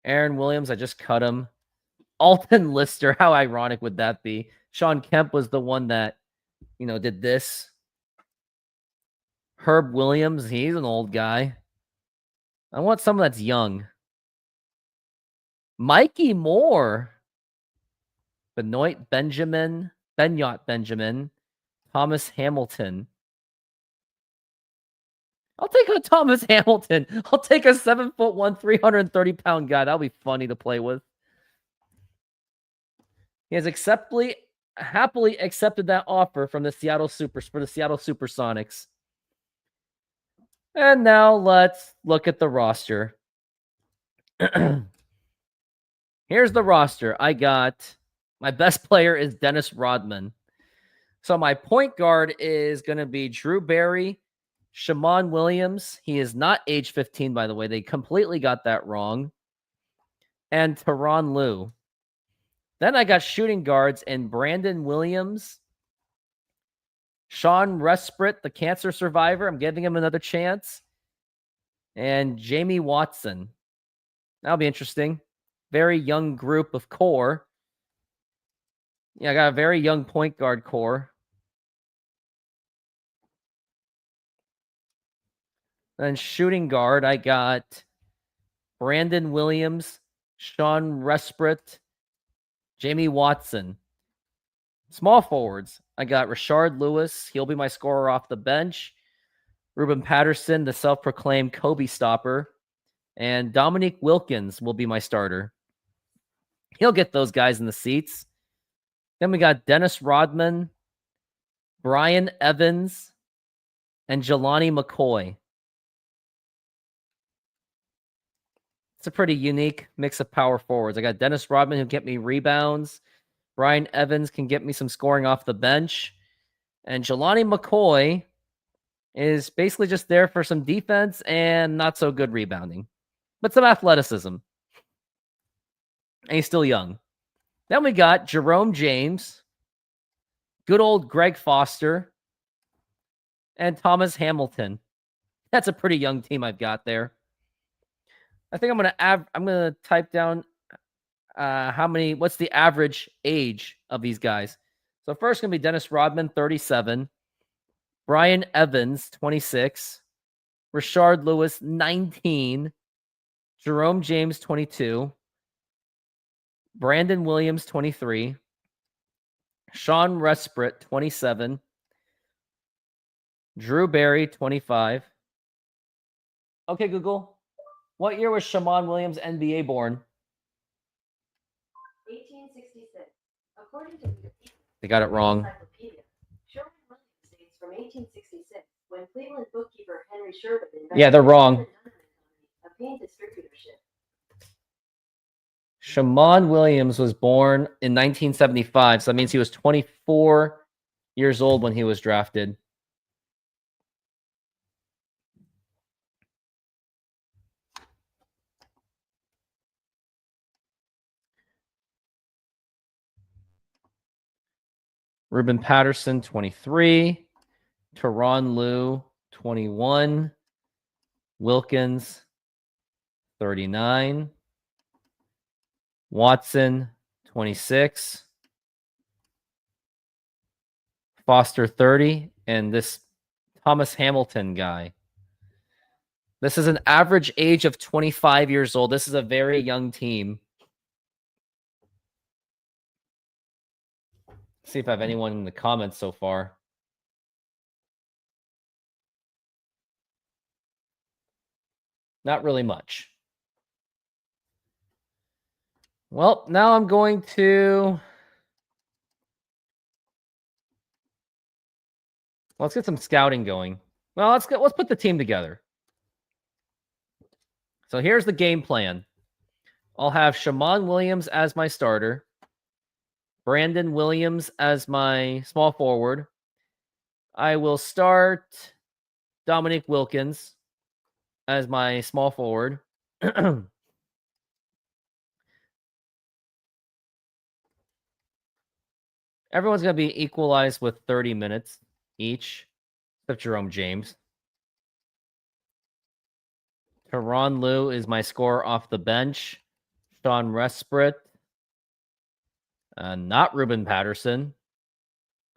Aaron Williams, I just cut him. Alton Lister, how ironic would that be? Sean Kemp was the one that, did this. Herb Williams, he's an old guy. I want someone that's young. Mikey Moore. Benoit Benjamin. Thomas Hamilton. I'll take a Thomas Hamilton. I'll take a 7'1", 330-pound guy. That'll be funny to play with. He has happily accepted that offer from the Seattle SuperSonics. And now let's look at the roster. Here's the roster. I got my best player is Dennis Rodman. So my point guard is going to be Drew Barry, Shammond Williams. He is not age 15, by the way. They completely got that wrong. And Tyronn Lue. Then I got shooting guards in Brandon Williams, Sean Resprit, the cancer survivor. I'm giving him another chance. And Jamie Watson. That'll be interesting. Very young group of core. Yeah, I got a very young point guard core. Then shooting guard, I got Brandon Williams, Sean Resprit, Jamie Watson. Small forwards, I got Rashard Lewis. He'll be my scorer off the bench. Ruben Patterson, the self-proclaimed Kobe stopper. And Dominique Wilkins will be my starter. He'll get those guys in the seats. Then we got Dennis Rodman, Brian Evans, and Jelani McCoy. It's a pretty unique mix of power forwards. I got Dennis Rodman who can get me rebounds. Brian Evans can get me some scoring off the bench. And Jelani McCoy is basically just there for some defense and not so good rebounding, but some athleticism. And he's still young. Then we got Jerome James, good old Greg Foster, and Thomas Hamilton. That's a pretty young team I've got there. I think I'm gonna type down what's the average age of these guys. So first gonna be Dennis Rodman, 37, Brian Evans, 26, Rashard Lewis, 19, Jerome James, 22, Brandon Williams, 23, Sean Resprit, 27, Drew Barry, 25. Okay, Google. What year was Shammond Williams NBA born? 1866. According to Wikipedia, They got it wrong. Sherman Williams dates from 1866, when Cleveland bookkeeper Henry Sherman Yeah, they're wrong. a paint distributorship. Shammond Williams was born in 1975, so that means he was 24 years old when he was drafted. Ruben Patterson, 23. Tyronn Lue, 21. Wilkins, 39. Watson, 26. Foster, 30. And this Thomas Hamilton guy. This is an average age of 25 years old. This is a very young team. See if I have anyone in the comments so far. Not really much. Well, now I'm going to... Let's get some scouting going. Well, let's put the team together. So here's the game plan. I'll have Shammond Williams as my starter. Brandon Williams as my small forward. I will start Dominic Wilkins as my small forward. Everyone's going to be equalized with 30 minutes each, except Jerome James. Teron Liu is my scorer off the bench. Sean Resprit. Not Ruben Patterson.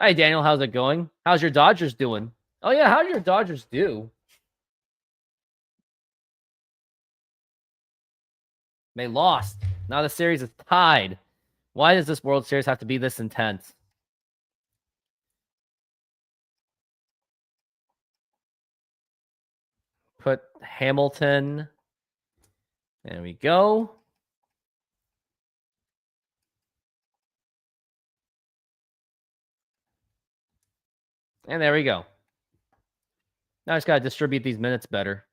Hi, Daniel. How's it going? How's your Dodgers doing? Oh, yeah. How do your Dodgers do? They lost. Now the series is tied. Why does this World Series have to be this intense? Put Hamilton. There we go. And there we go. Now I just got to distribute these minutes better.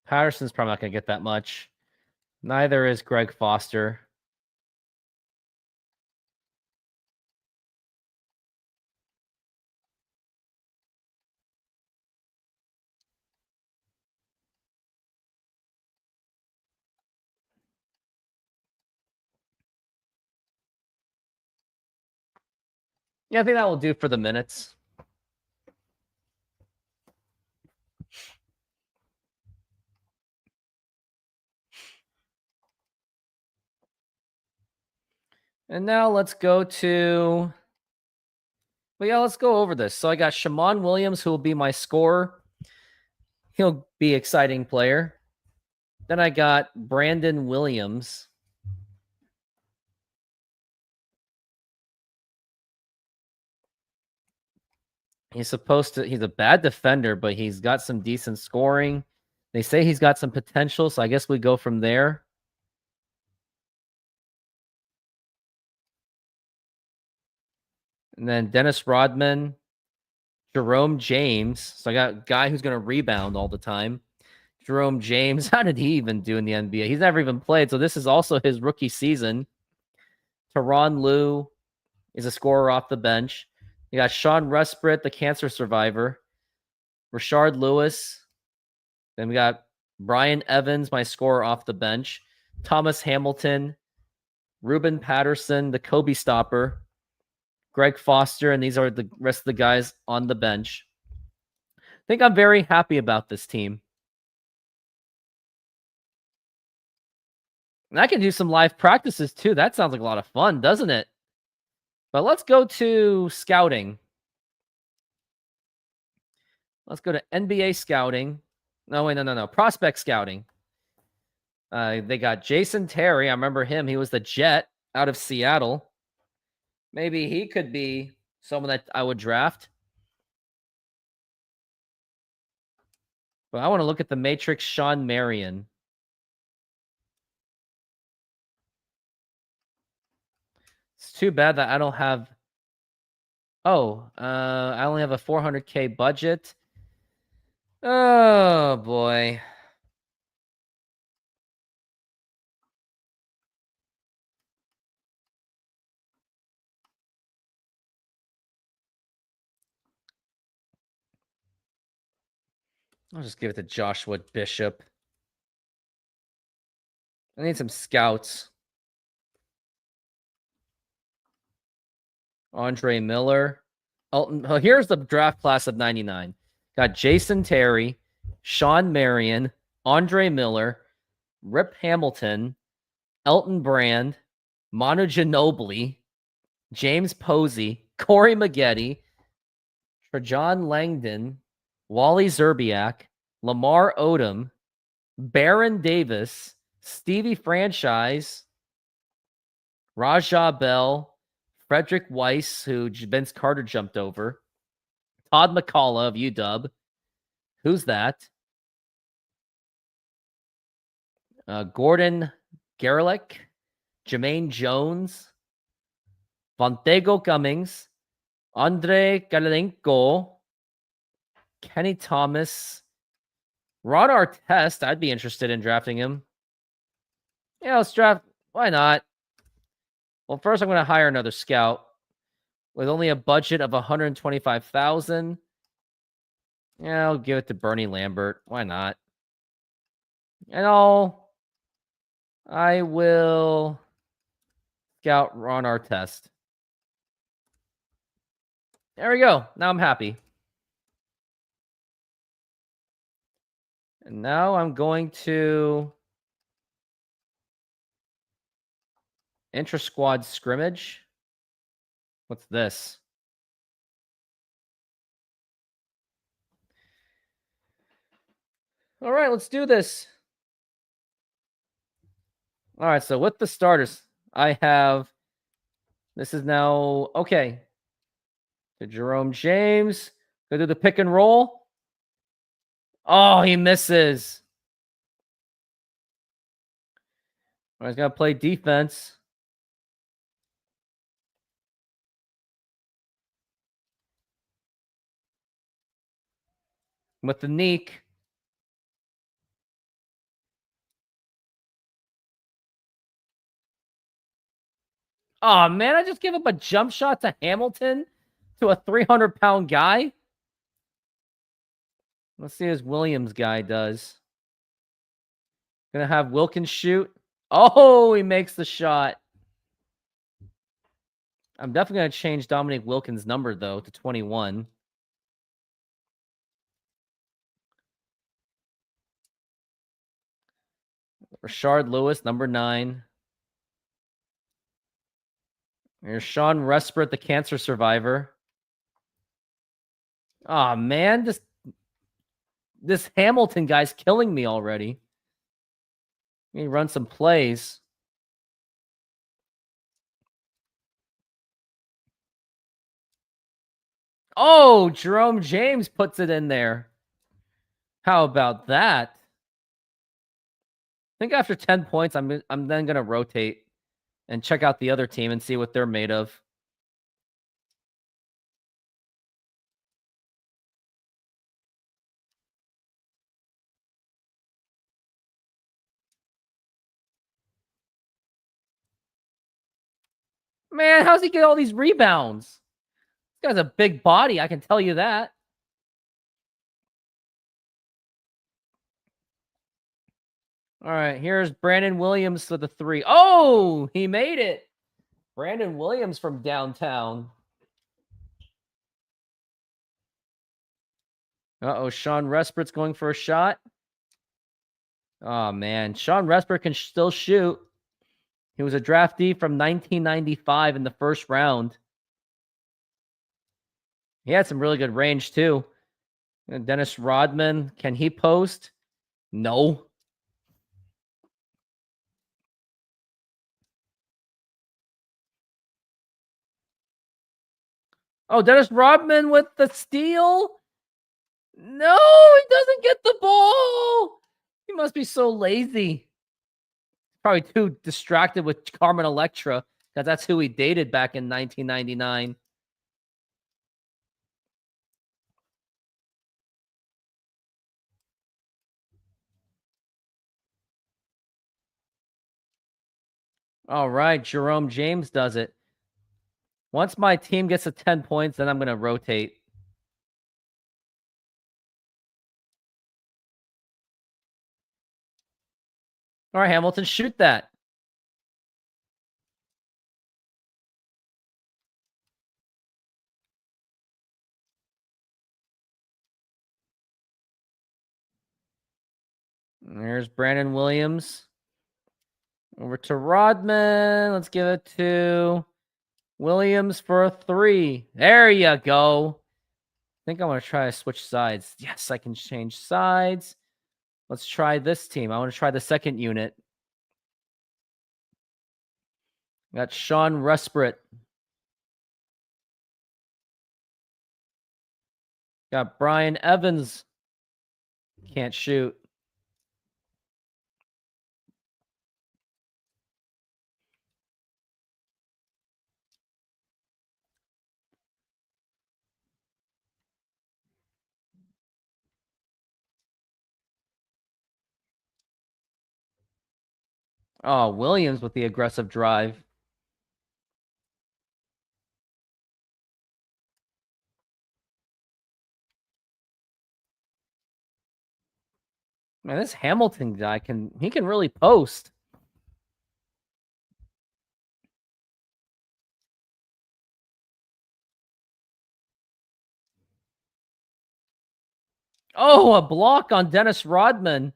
Patterson's probably not going to get that much. Neither is Greg Foster. Yeah, I think that will do for the minutes. And now let's go to... But yeah, let's go over this. So I got Shammond Williams, who will be my scorer. He'll be an exciting player. Then I got Brandon Williams. He's a bad defender, but he's got some decent scoring. They say he's got some potential, so I guess we go from there. And then Dennis Rodman, Jerome James. So I got a guy who's going to rebound all the time. Jerome James, how did he even do in the NBA? He's never even played, so this is also his rookie season. Teron Liu is a scorer off the bench. You got Sean Resprit, the cancer survivor. Rashard Lewis. Then we got Brian Evans, my scorer off the bench. Thomas Hamilton. Ruben Patterson, the Kobe stopper. Greg Foster, and these are the rest of the guys on the bench. I think I'm very happy about this team. And I can do some live practices too. That sounds like a lot of fun, doesn't it? But let's go to scouting. Let's go to NBA scouting. No, wait, no. Prospect scouting. They got Jason Terry. I remember him. He was the Jet out of Seattle. Maybe he could be someone that I would draft. But I want to look at the Matrix Sean Marion. It's too bad that I don't have... Oh, I only have a 400K budget. Oh, boy. I'll just give it to Joshua Bishop. I need some scouts. Andre Miller. Elton. Oh, here's the draft class of 99. Got Jason Terry, Sean Marion, Andre Miller, Rip Hamilton, Elton Brand, Manu Ginobili, James Posey, Corey Maggette, Trajan Langdon, Wally Zerbiak, Lamar Odom, Baron Davis, Stevie Franchise, Rajah Bell, Frederick Weiss, who Vince Carter jumped over, Todd McCullough of UW. Who's that? Gordon Gerlich, Jermaine Jones, Fontego Cummings, Andre Galelenko, Kenny Thomas, Ron Artest. I'd be interested in drafting him. Yeah, let's draft. Why not? Well, first I'm going to hire another scout with only a budget of $125,000. Yeah, I'll give it to Bernie Lambert. Why not? And I will scout Ron Artest. There we go. Now I'm happy. And now I'm going to intra-squad scrimmage. What's this? All right, let's do this. All right, so with the starters, I have, this is now, okay. To Jerome James. Go do the pick and roll. Oh, he misses. All right, he's going to play defense. With the Neek. Oh, man, I just give up a jump shot to Hamilton, to a 300-pound guy. Let's see as Williams guy does. Gonna have Wilkins shoot. Oh, he makes the shot. I'm definitely gonna change Dominique Wilkins' number though to 21. Rashard Lewis, number 9. Here's Sean Respert, the cancer survivor. Oh man, this Hamilton guy's killing me already. Let me run some plays. Oh, Jerome James puts it in there. How about that? I think after 10 points, I'm then going to rotate and check out the other team and see what they're made of. Man, how's he get all these rebounds? This guy's a big body, I can tell you that. All right, here's Brandon Williams for the 3. Oh, he made it. Brandon Williams from downtown. Uh-oh, Sean Respert's going for a shot. Oh, man. Sean Respert can still shoot. He was a draftee from 1995 in the first round. He had some really good range, too. And Dennis Rodman, can he post? No. Oh, Dennis Rodman with the steal? No, he doesn't get the ball. He must be so lazy. Probably too distracted with Carmen Electra, because that's who he dated back in 1999. All right, Jerome James does it. Once my team gets to 10 points, then I'm going to rotate. All right, Hamilton, shoot that. There's Brandon Williams. Over to Rodman. Let's give it to Williams for a 3. There you go. I think I want to try to switch sides. Yes, I can change sides. Let's try this team. I want to try the second unit. Got Sean Resprit. Got Brian Evans. Can't shoot. Oh, Williams with the aggressive drive. Man, this Hamilton guy can really post. Oh, a block on Dennis Rodman.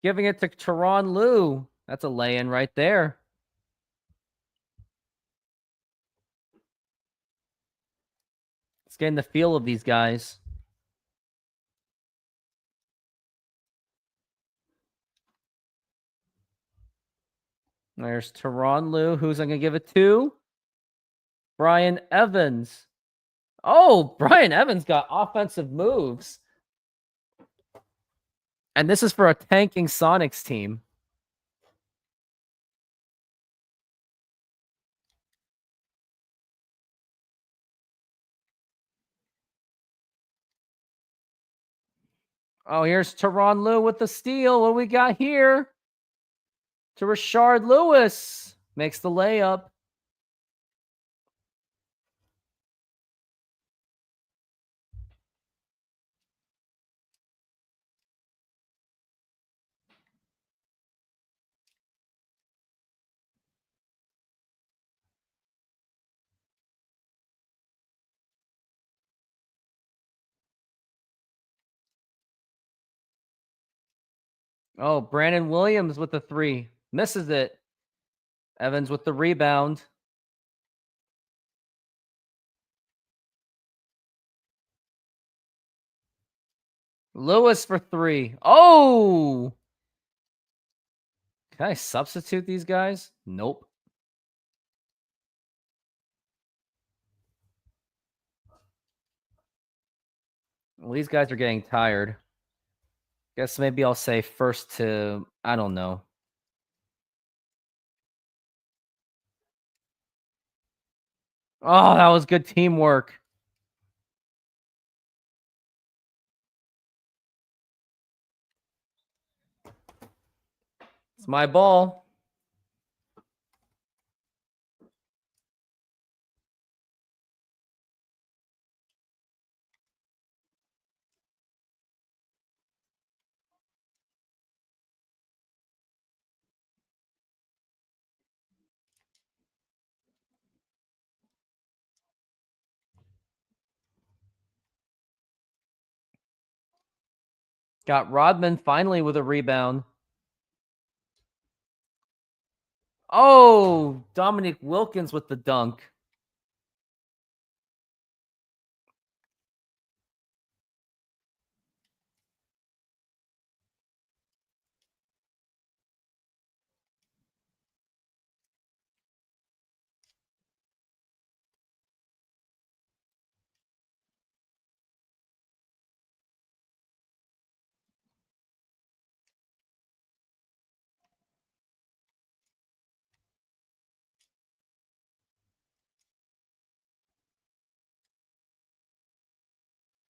Giving it to Teron Lou. That's a lay-in right there. It's getting the feel of these guys. There's Teron Lou. Who's I going to give it to? Brian Evans. Oh, Brian Evans got offensive moves. And this is for a tanking Sonics team. Oh, here's Teron Lou with the steal. What do we got here? To Rashard Lewis. Makes the layup. Oh, Brandon Williams with the 3. Misses it. Evans with the rebound. Lewis for 3. Oh! Can I substitute these guys? Nope. Well, these guys are getting tired. Guess maybe I'll say first to, I don't know. Oh, that was good teamwork. It's my ball. Got Rodman finally with a rebound. Oh, Dominic Wilkins with the dunk.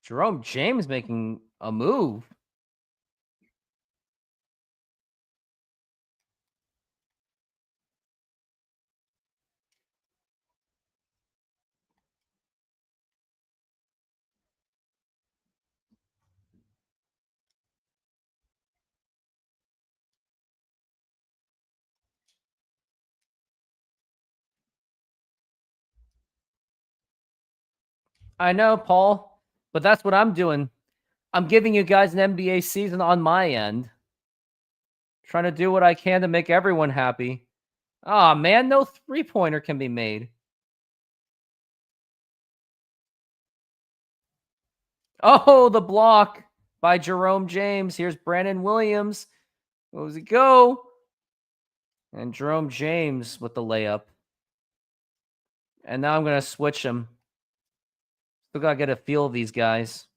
Jerome James making a move. I know, Paul, but that's what I'm doing. I'm giving you guys an NBA season on my end. Trying to do what I can to make everyone happy. Ah, man, no three-pointer can be made. Oh, the block by Jerome James. Here's Brandon Williams. Where does he go? And Jerome James with the layup. And now I'm going to switch him. Still got to get a feel of these guys.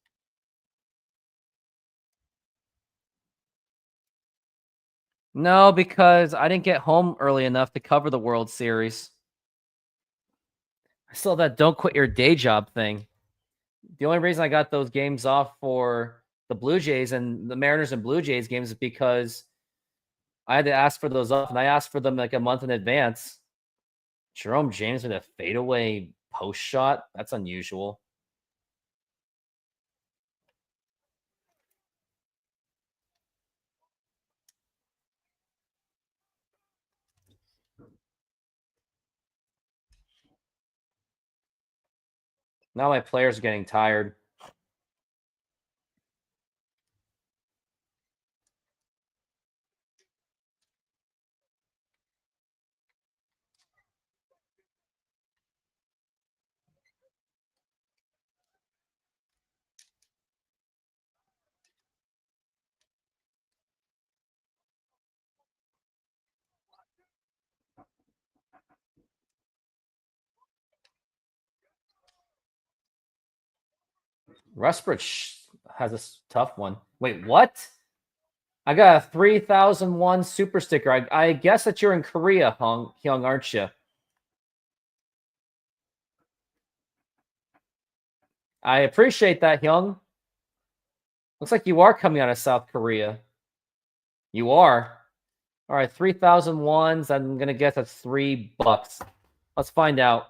No, because I didn't get home early enough to cover the World Series. I still have that don't quit your day job thing. The only reason I got those games off for the Blue Jays and the Mariners and Blue Jays games is because I had to ask for those off, and I asked for them like a month in advance. Jerome James with a fadeaway post shot? That's unusual. Now my players are getting tired. Rusbridge has a tough one. Wait, what? I got a 3001 super sticker. I guess that you're in Korea, Hyung, aren't you? I appreciate that, Hyung. Looks like you are coming out of South Korea. You are. All right, 3001s. I'm going to guess that's $3. Let's find out.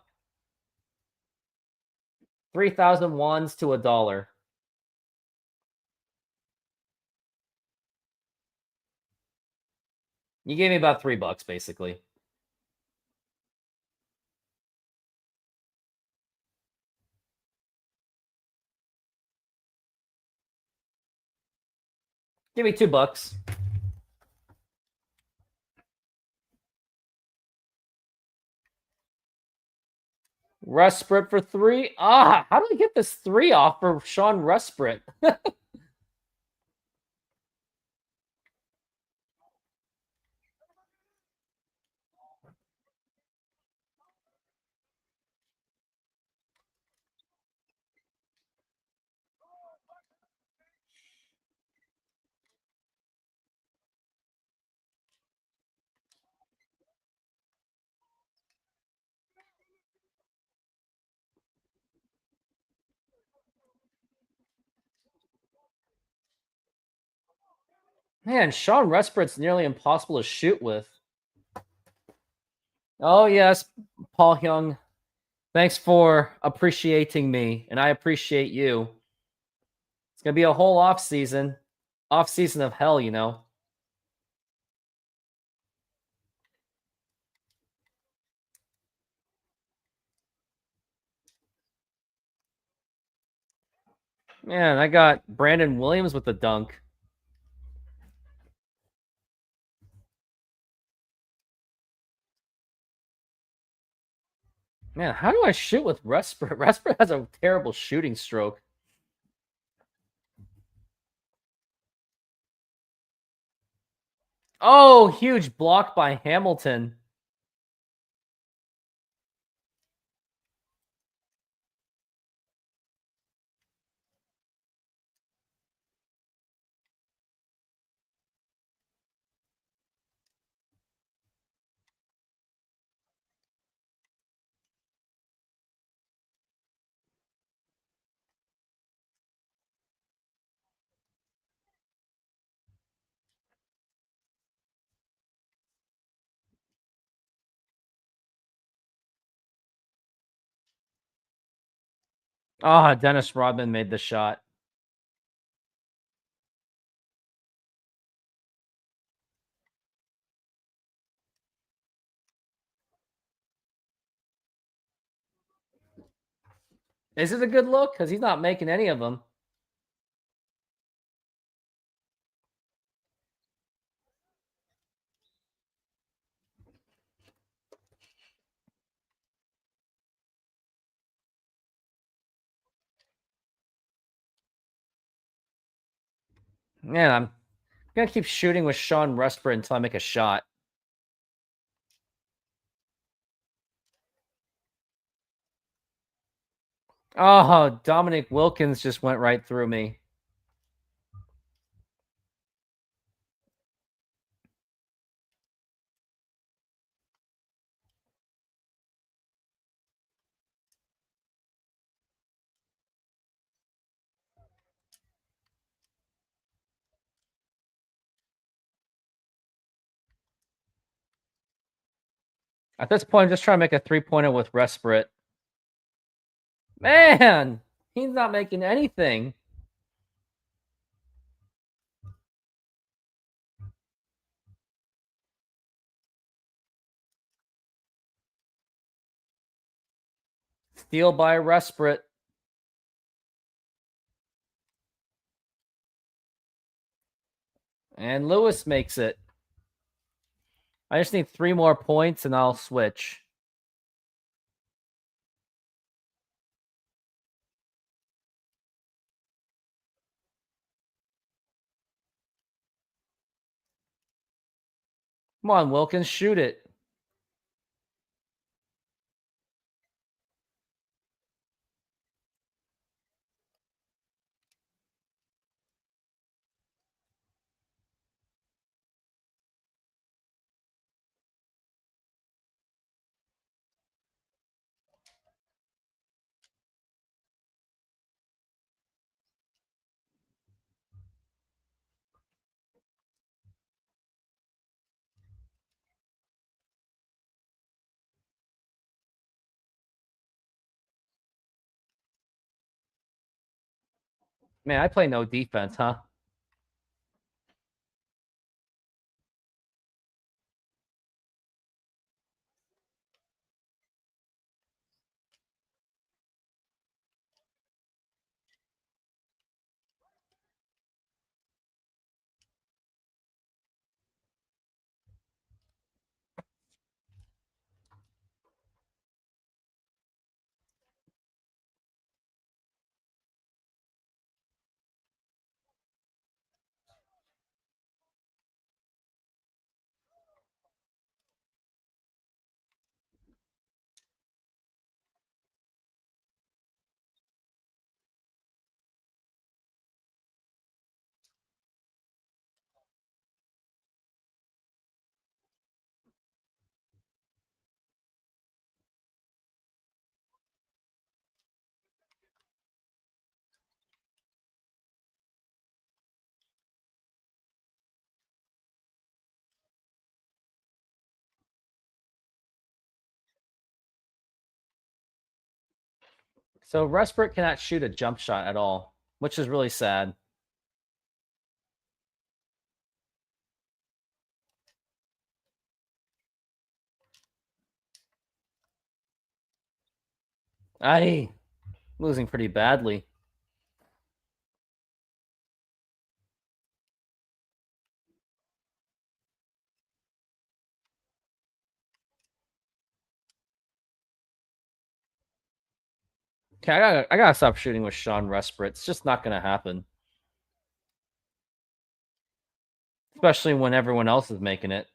3001s to $1. You gave me about $3, basically. Give me $2. Rusprit for 3. Ah, how do I get this 3 off for Sean Rusprit? Man, Sean Rusprit's nearly impossible to shoot with. Oh, yes, Paul Hyung. Thanks for appreciating me, and I appreciate you. It's going to be a whole off season. Off season of hell, you know. Man, I got Brandon Williams with the dunk. Man, how do I shoot with Rusprit? Rusprit has a terrible shooting stroke. Oh, huge block by Hamilton. Ah, Dennis Rodman made the shot. Is it a good look? Because he's not making any of them. Man, I'm gonna keep shooting with Sean Respert until I make a shot. Oh, Dominic Wilkins just went right through me. At this point, I'm just trying to make a three-pointer with Resprit. Man, he's not making anything. Steal by Resprit. And Lewis makes it. I just need 3 more points and I'll switch. Come on, Wilkins, shoot it. Man, I play no defense, huh? So Respert cannot shoot a jump shot at all, which is really sad. I losing pretty badly. Okay, I gotta stop shooting with Sean Respert. It's just not gonna happen. Especially when everyone else is making it.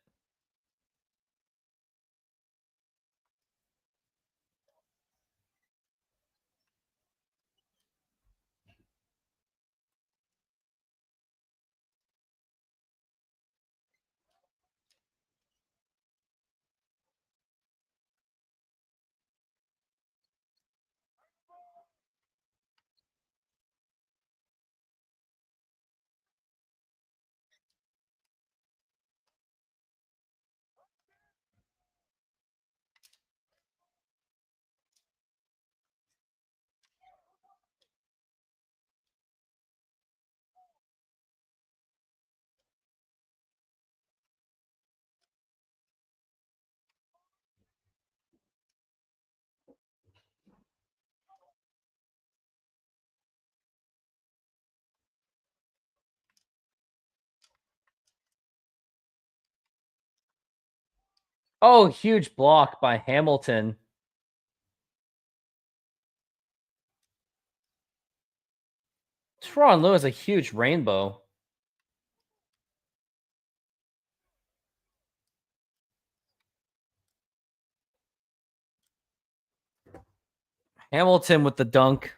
Oh, huge block by Hamilton. Teron Lewis, a huge rainbow. Hamilton with the dunk.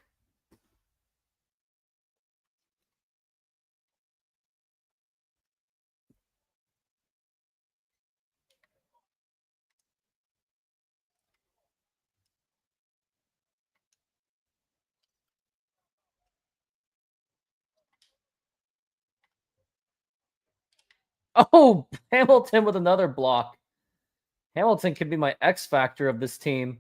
Oh, Hamilton with another block. Hamilton could be my X factor of this team.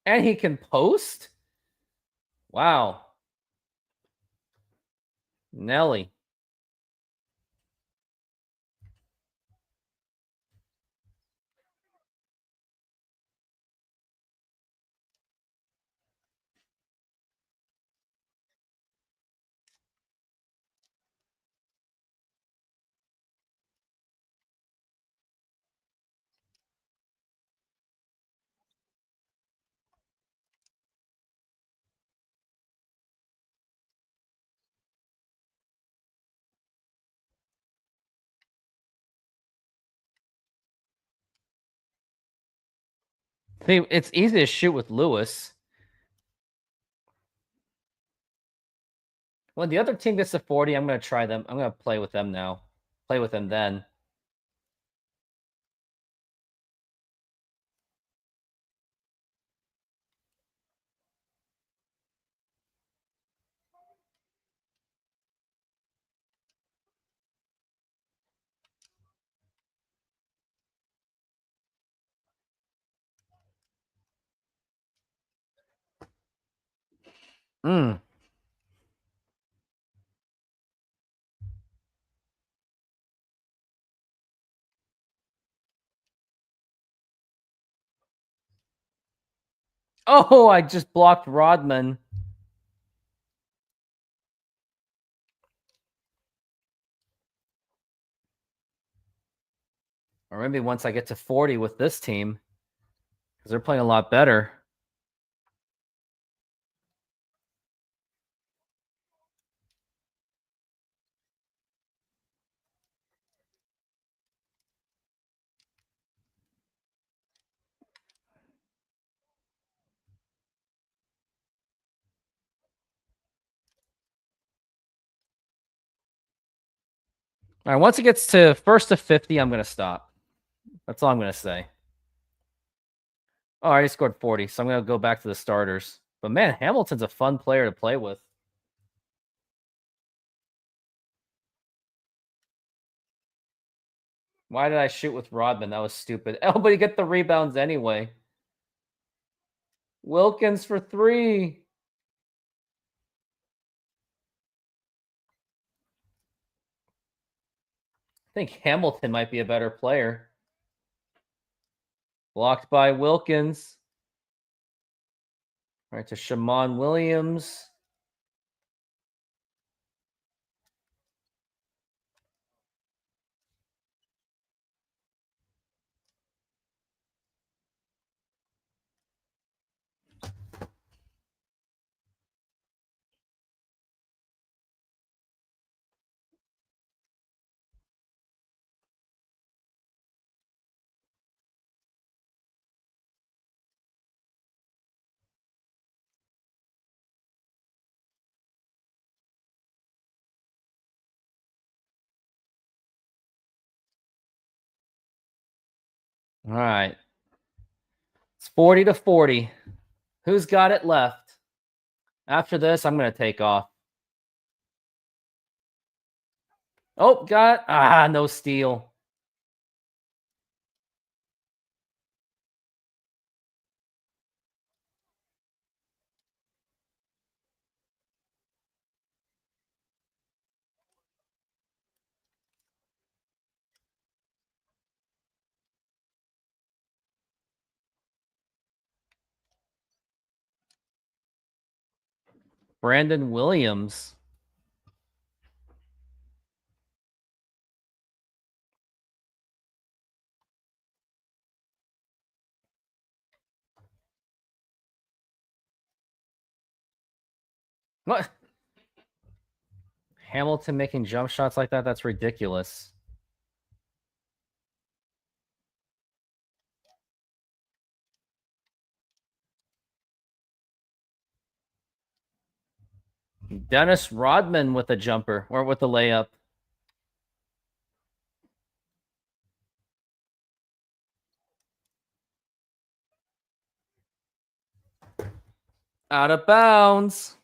And he can post? Wow. Nelly. See, it's easy to shoot with Lewis. When the other team gets to 40, I'm going to try them. I'm going to play with them now. Play with them then. Mm. Oh, I just blocked Rodman. Or maybe once I get to 40 with this team, because they're playing a lot better. All right, once it gets to first to 50, I'm going to stop. That's all I'm going to say. Oh, I already scored 40, so I'm going to go back to the starters. But man, Hamilton's a fun player to play with. Why did I shoot with Rodman? That was stupid. Everybody get the rebounds anyway. Wilkins for 3. I think Hamilton might be a better player. Blocked by Wilkins. All right, to Shammond Williams. All right. It's 40 to 40. Who's got it left? After this, I'm going to take off. Oh, got no steal. Brandon Williams. What? Hamilton making jump shots like that? That's ridiculous. Dennis Rodman with a jumper or with a layup. Out of bounds.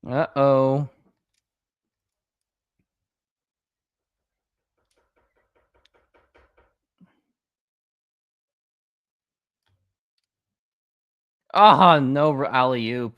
Uh-oh. Ah, no alley-oop.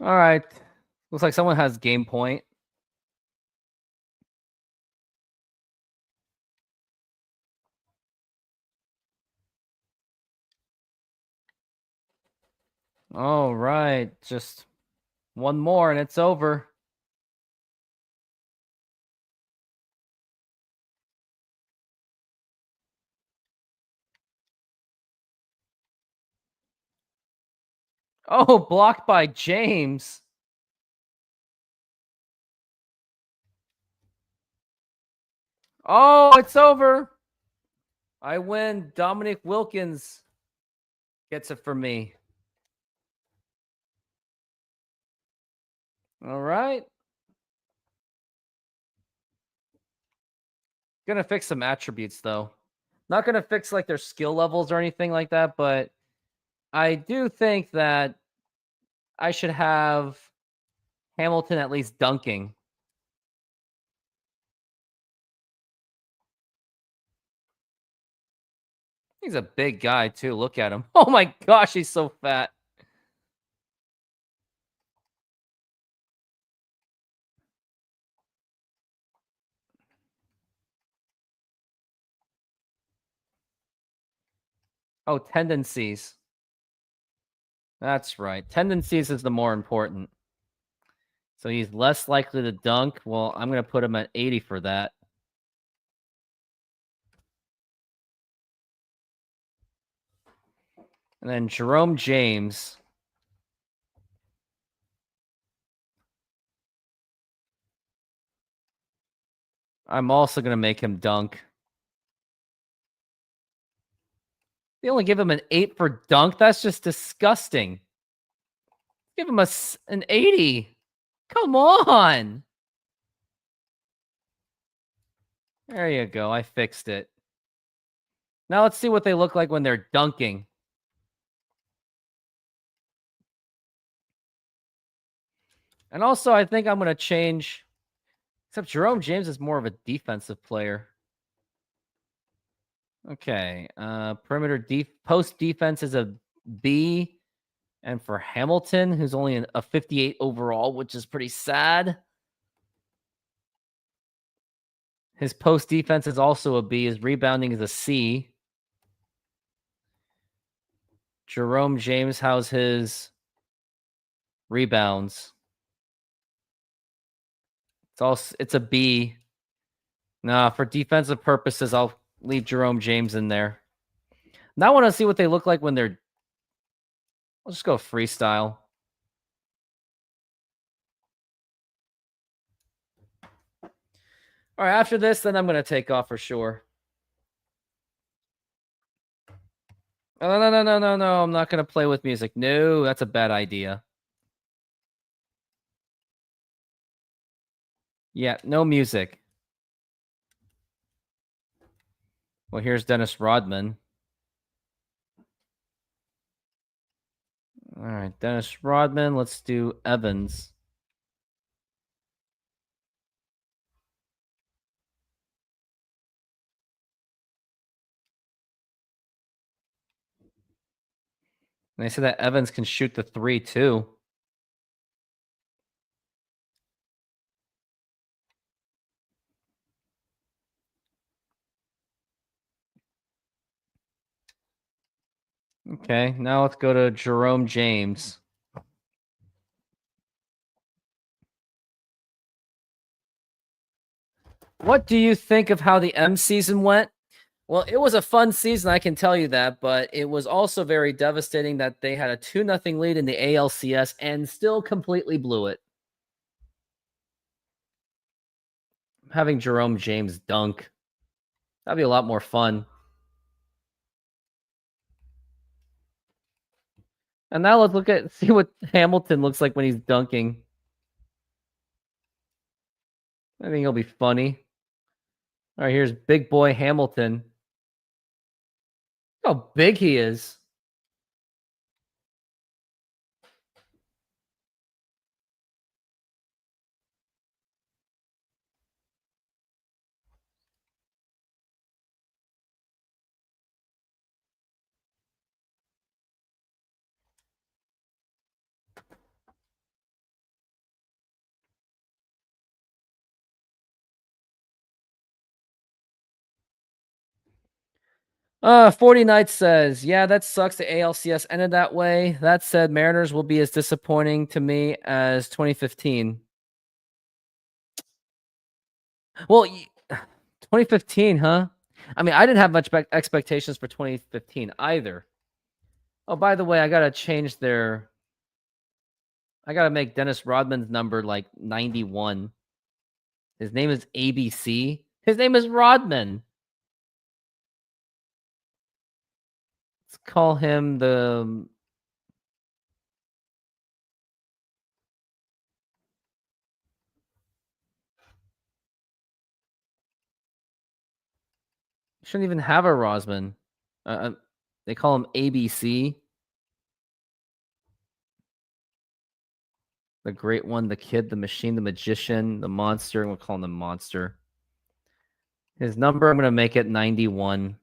All right. Looks like someone has game point. All right. Just one more and it's over. Oh, blocked by James. Oh, it's over. I win. Dominic Wilkins gets it for me. All right. Gonna fix some attributes though. Not gonna fix like their skill levels or anything like that, but I do think that I should have Hamilton at least dunking. He's a big guy too. Look at him. Oh my gosh, he's so fat. Oh, tendencies. That's right. Tendencies is the more important. So he's less likely to dunk. Well, I'm going to put him at 80 for that. And then Jerome James. I'm also going to make him dunk. They only give him an 8 for dunk. That's just disgusting. Give him an 80. Come on. There you go. I fixed it. Now let's see what they look like when they're dunking. And also, I think I'm going to change. Except Jerome James is more of a defensive player. Okay. Perimeter post defense is a B. And for Hamilton, who's only a 58 overall, which is pretty sad. His post defense is also a B. His rebounding is a C. Jerome James, how's his Rebounds. It's a B. Nah, for defensive purposes, I'll leave Jerome James in there. Now I want to see what they look like when they're. I'll just go freestyle. All right, after this, then I'm going to take off for sure. Oh, no. I'm not going to play with music. No, that's a bad idea. Yeah, no music. Well, here's Dennis Rodman. All right, Dennis Rodman. Let's do Evans. And they said that Evans can shoot the 3 too. Okay, now let's go to Jerome James. What do you think of how the M season went? Well, it was a fun season, I can tell you that, but it was also very devastating that they had a 2-0 lead in the ALCS and still completely blew it. Having Jerome James dunk. That'd be a lot more fun. And now let's see what Hamilton looks like when he's dunking. I think he'll be funny. All right, here's big boy Hamilton. Look how big he is. Forty Knights says, yeah, that sucks. The ALCS ended that way. That said, Mariners will be as disappointing to me as 2015. Well, 2015, huh? I mean, I didn't have much expectations for 2015 either. Oh, by the way, I gotta change their. I gotta make Dennis Rodman's number like 91. His name is ABC. His name is Rodman. Let's call him the. Shouldn't even have a Rosman. They call him ABC. The great one, the kid, the machine, the magician, the monster. We'll call him the monster. His number, I'm going to make it 91.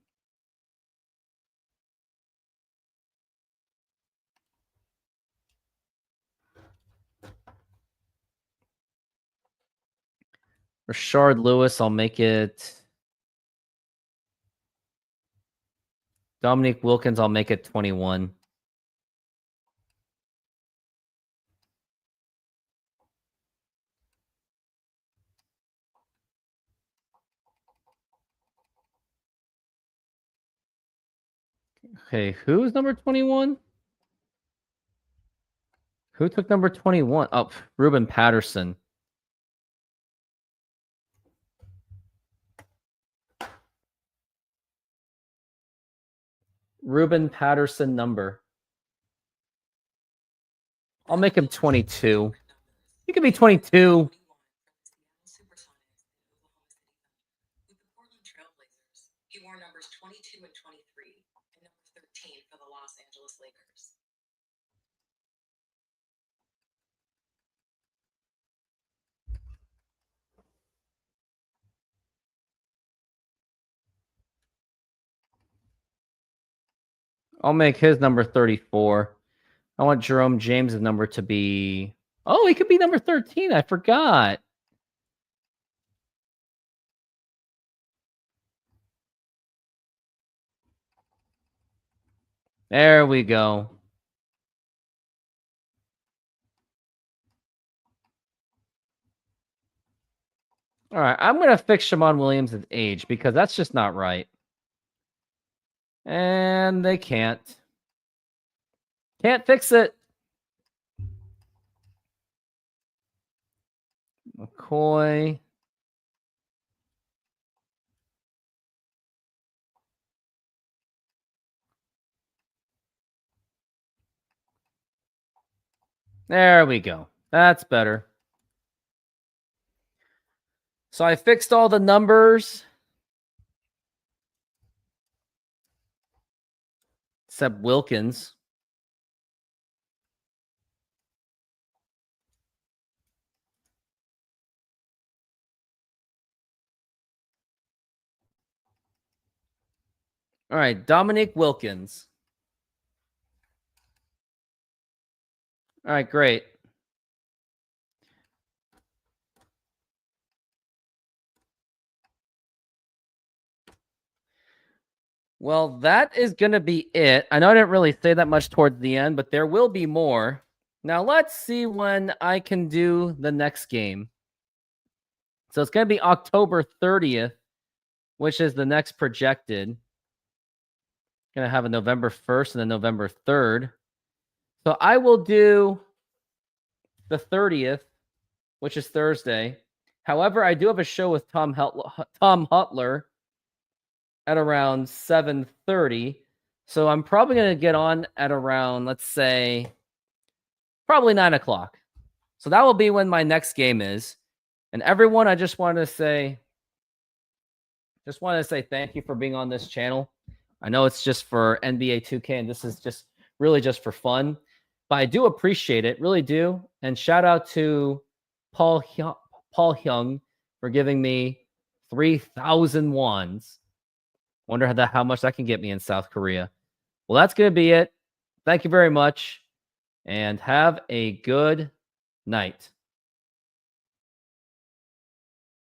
Rashard Lewis, I'll make it. Dominique Wilkins, I'll make it 21. Okay, who's number 21? Who took number 21? Oh, Ruben Patterson. Ruben Patterson number. I'll make him 22. He could be 22. He wore numbers 22 and 23 and number 13 for the Los Angeles Lakers. I'll make his number 34. I want Jerome James' number to be. Oh, he could be number 13. I forgot. There we go. All right, I'm going to fix Shammond Williams' age because that's just not right. And they can't. Can't fix it. McCoy. There we go. That's better. So I fixed all the numbers. Except Wilkins. All right, Dominique Wilkins. All right, great. Well, that is going to be it. I know I didn't really say that much towards the end, but there will be more. Now, let's see when I can do the next game. So it's going to be October 30th, which is the next projected. Going to have a November 1st and a November 3rd. So I will do the 30th, which is Thursday. However, I do have a show with Tom Hutler at around 7:30. So I'm probably going to get on at around, let's say, probably 9 o'clock. So that will be when my next game is. And everyone, I just want to say thank you for being on this channel. I know it's just for NBA 2K, and this is just really just for fun. But I do appreciate it, really do. And shout out to Paul Hyung for giving me 3,000 wons. Wonder how much that can get me in South Korea. Well, that's going to be it. Thank you very much, and have a good night.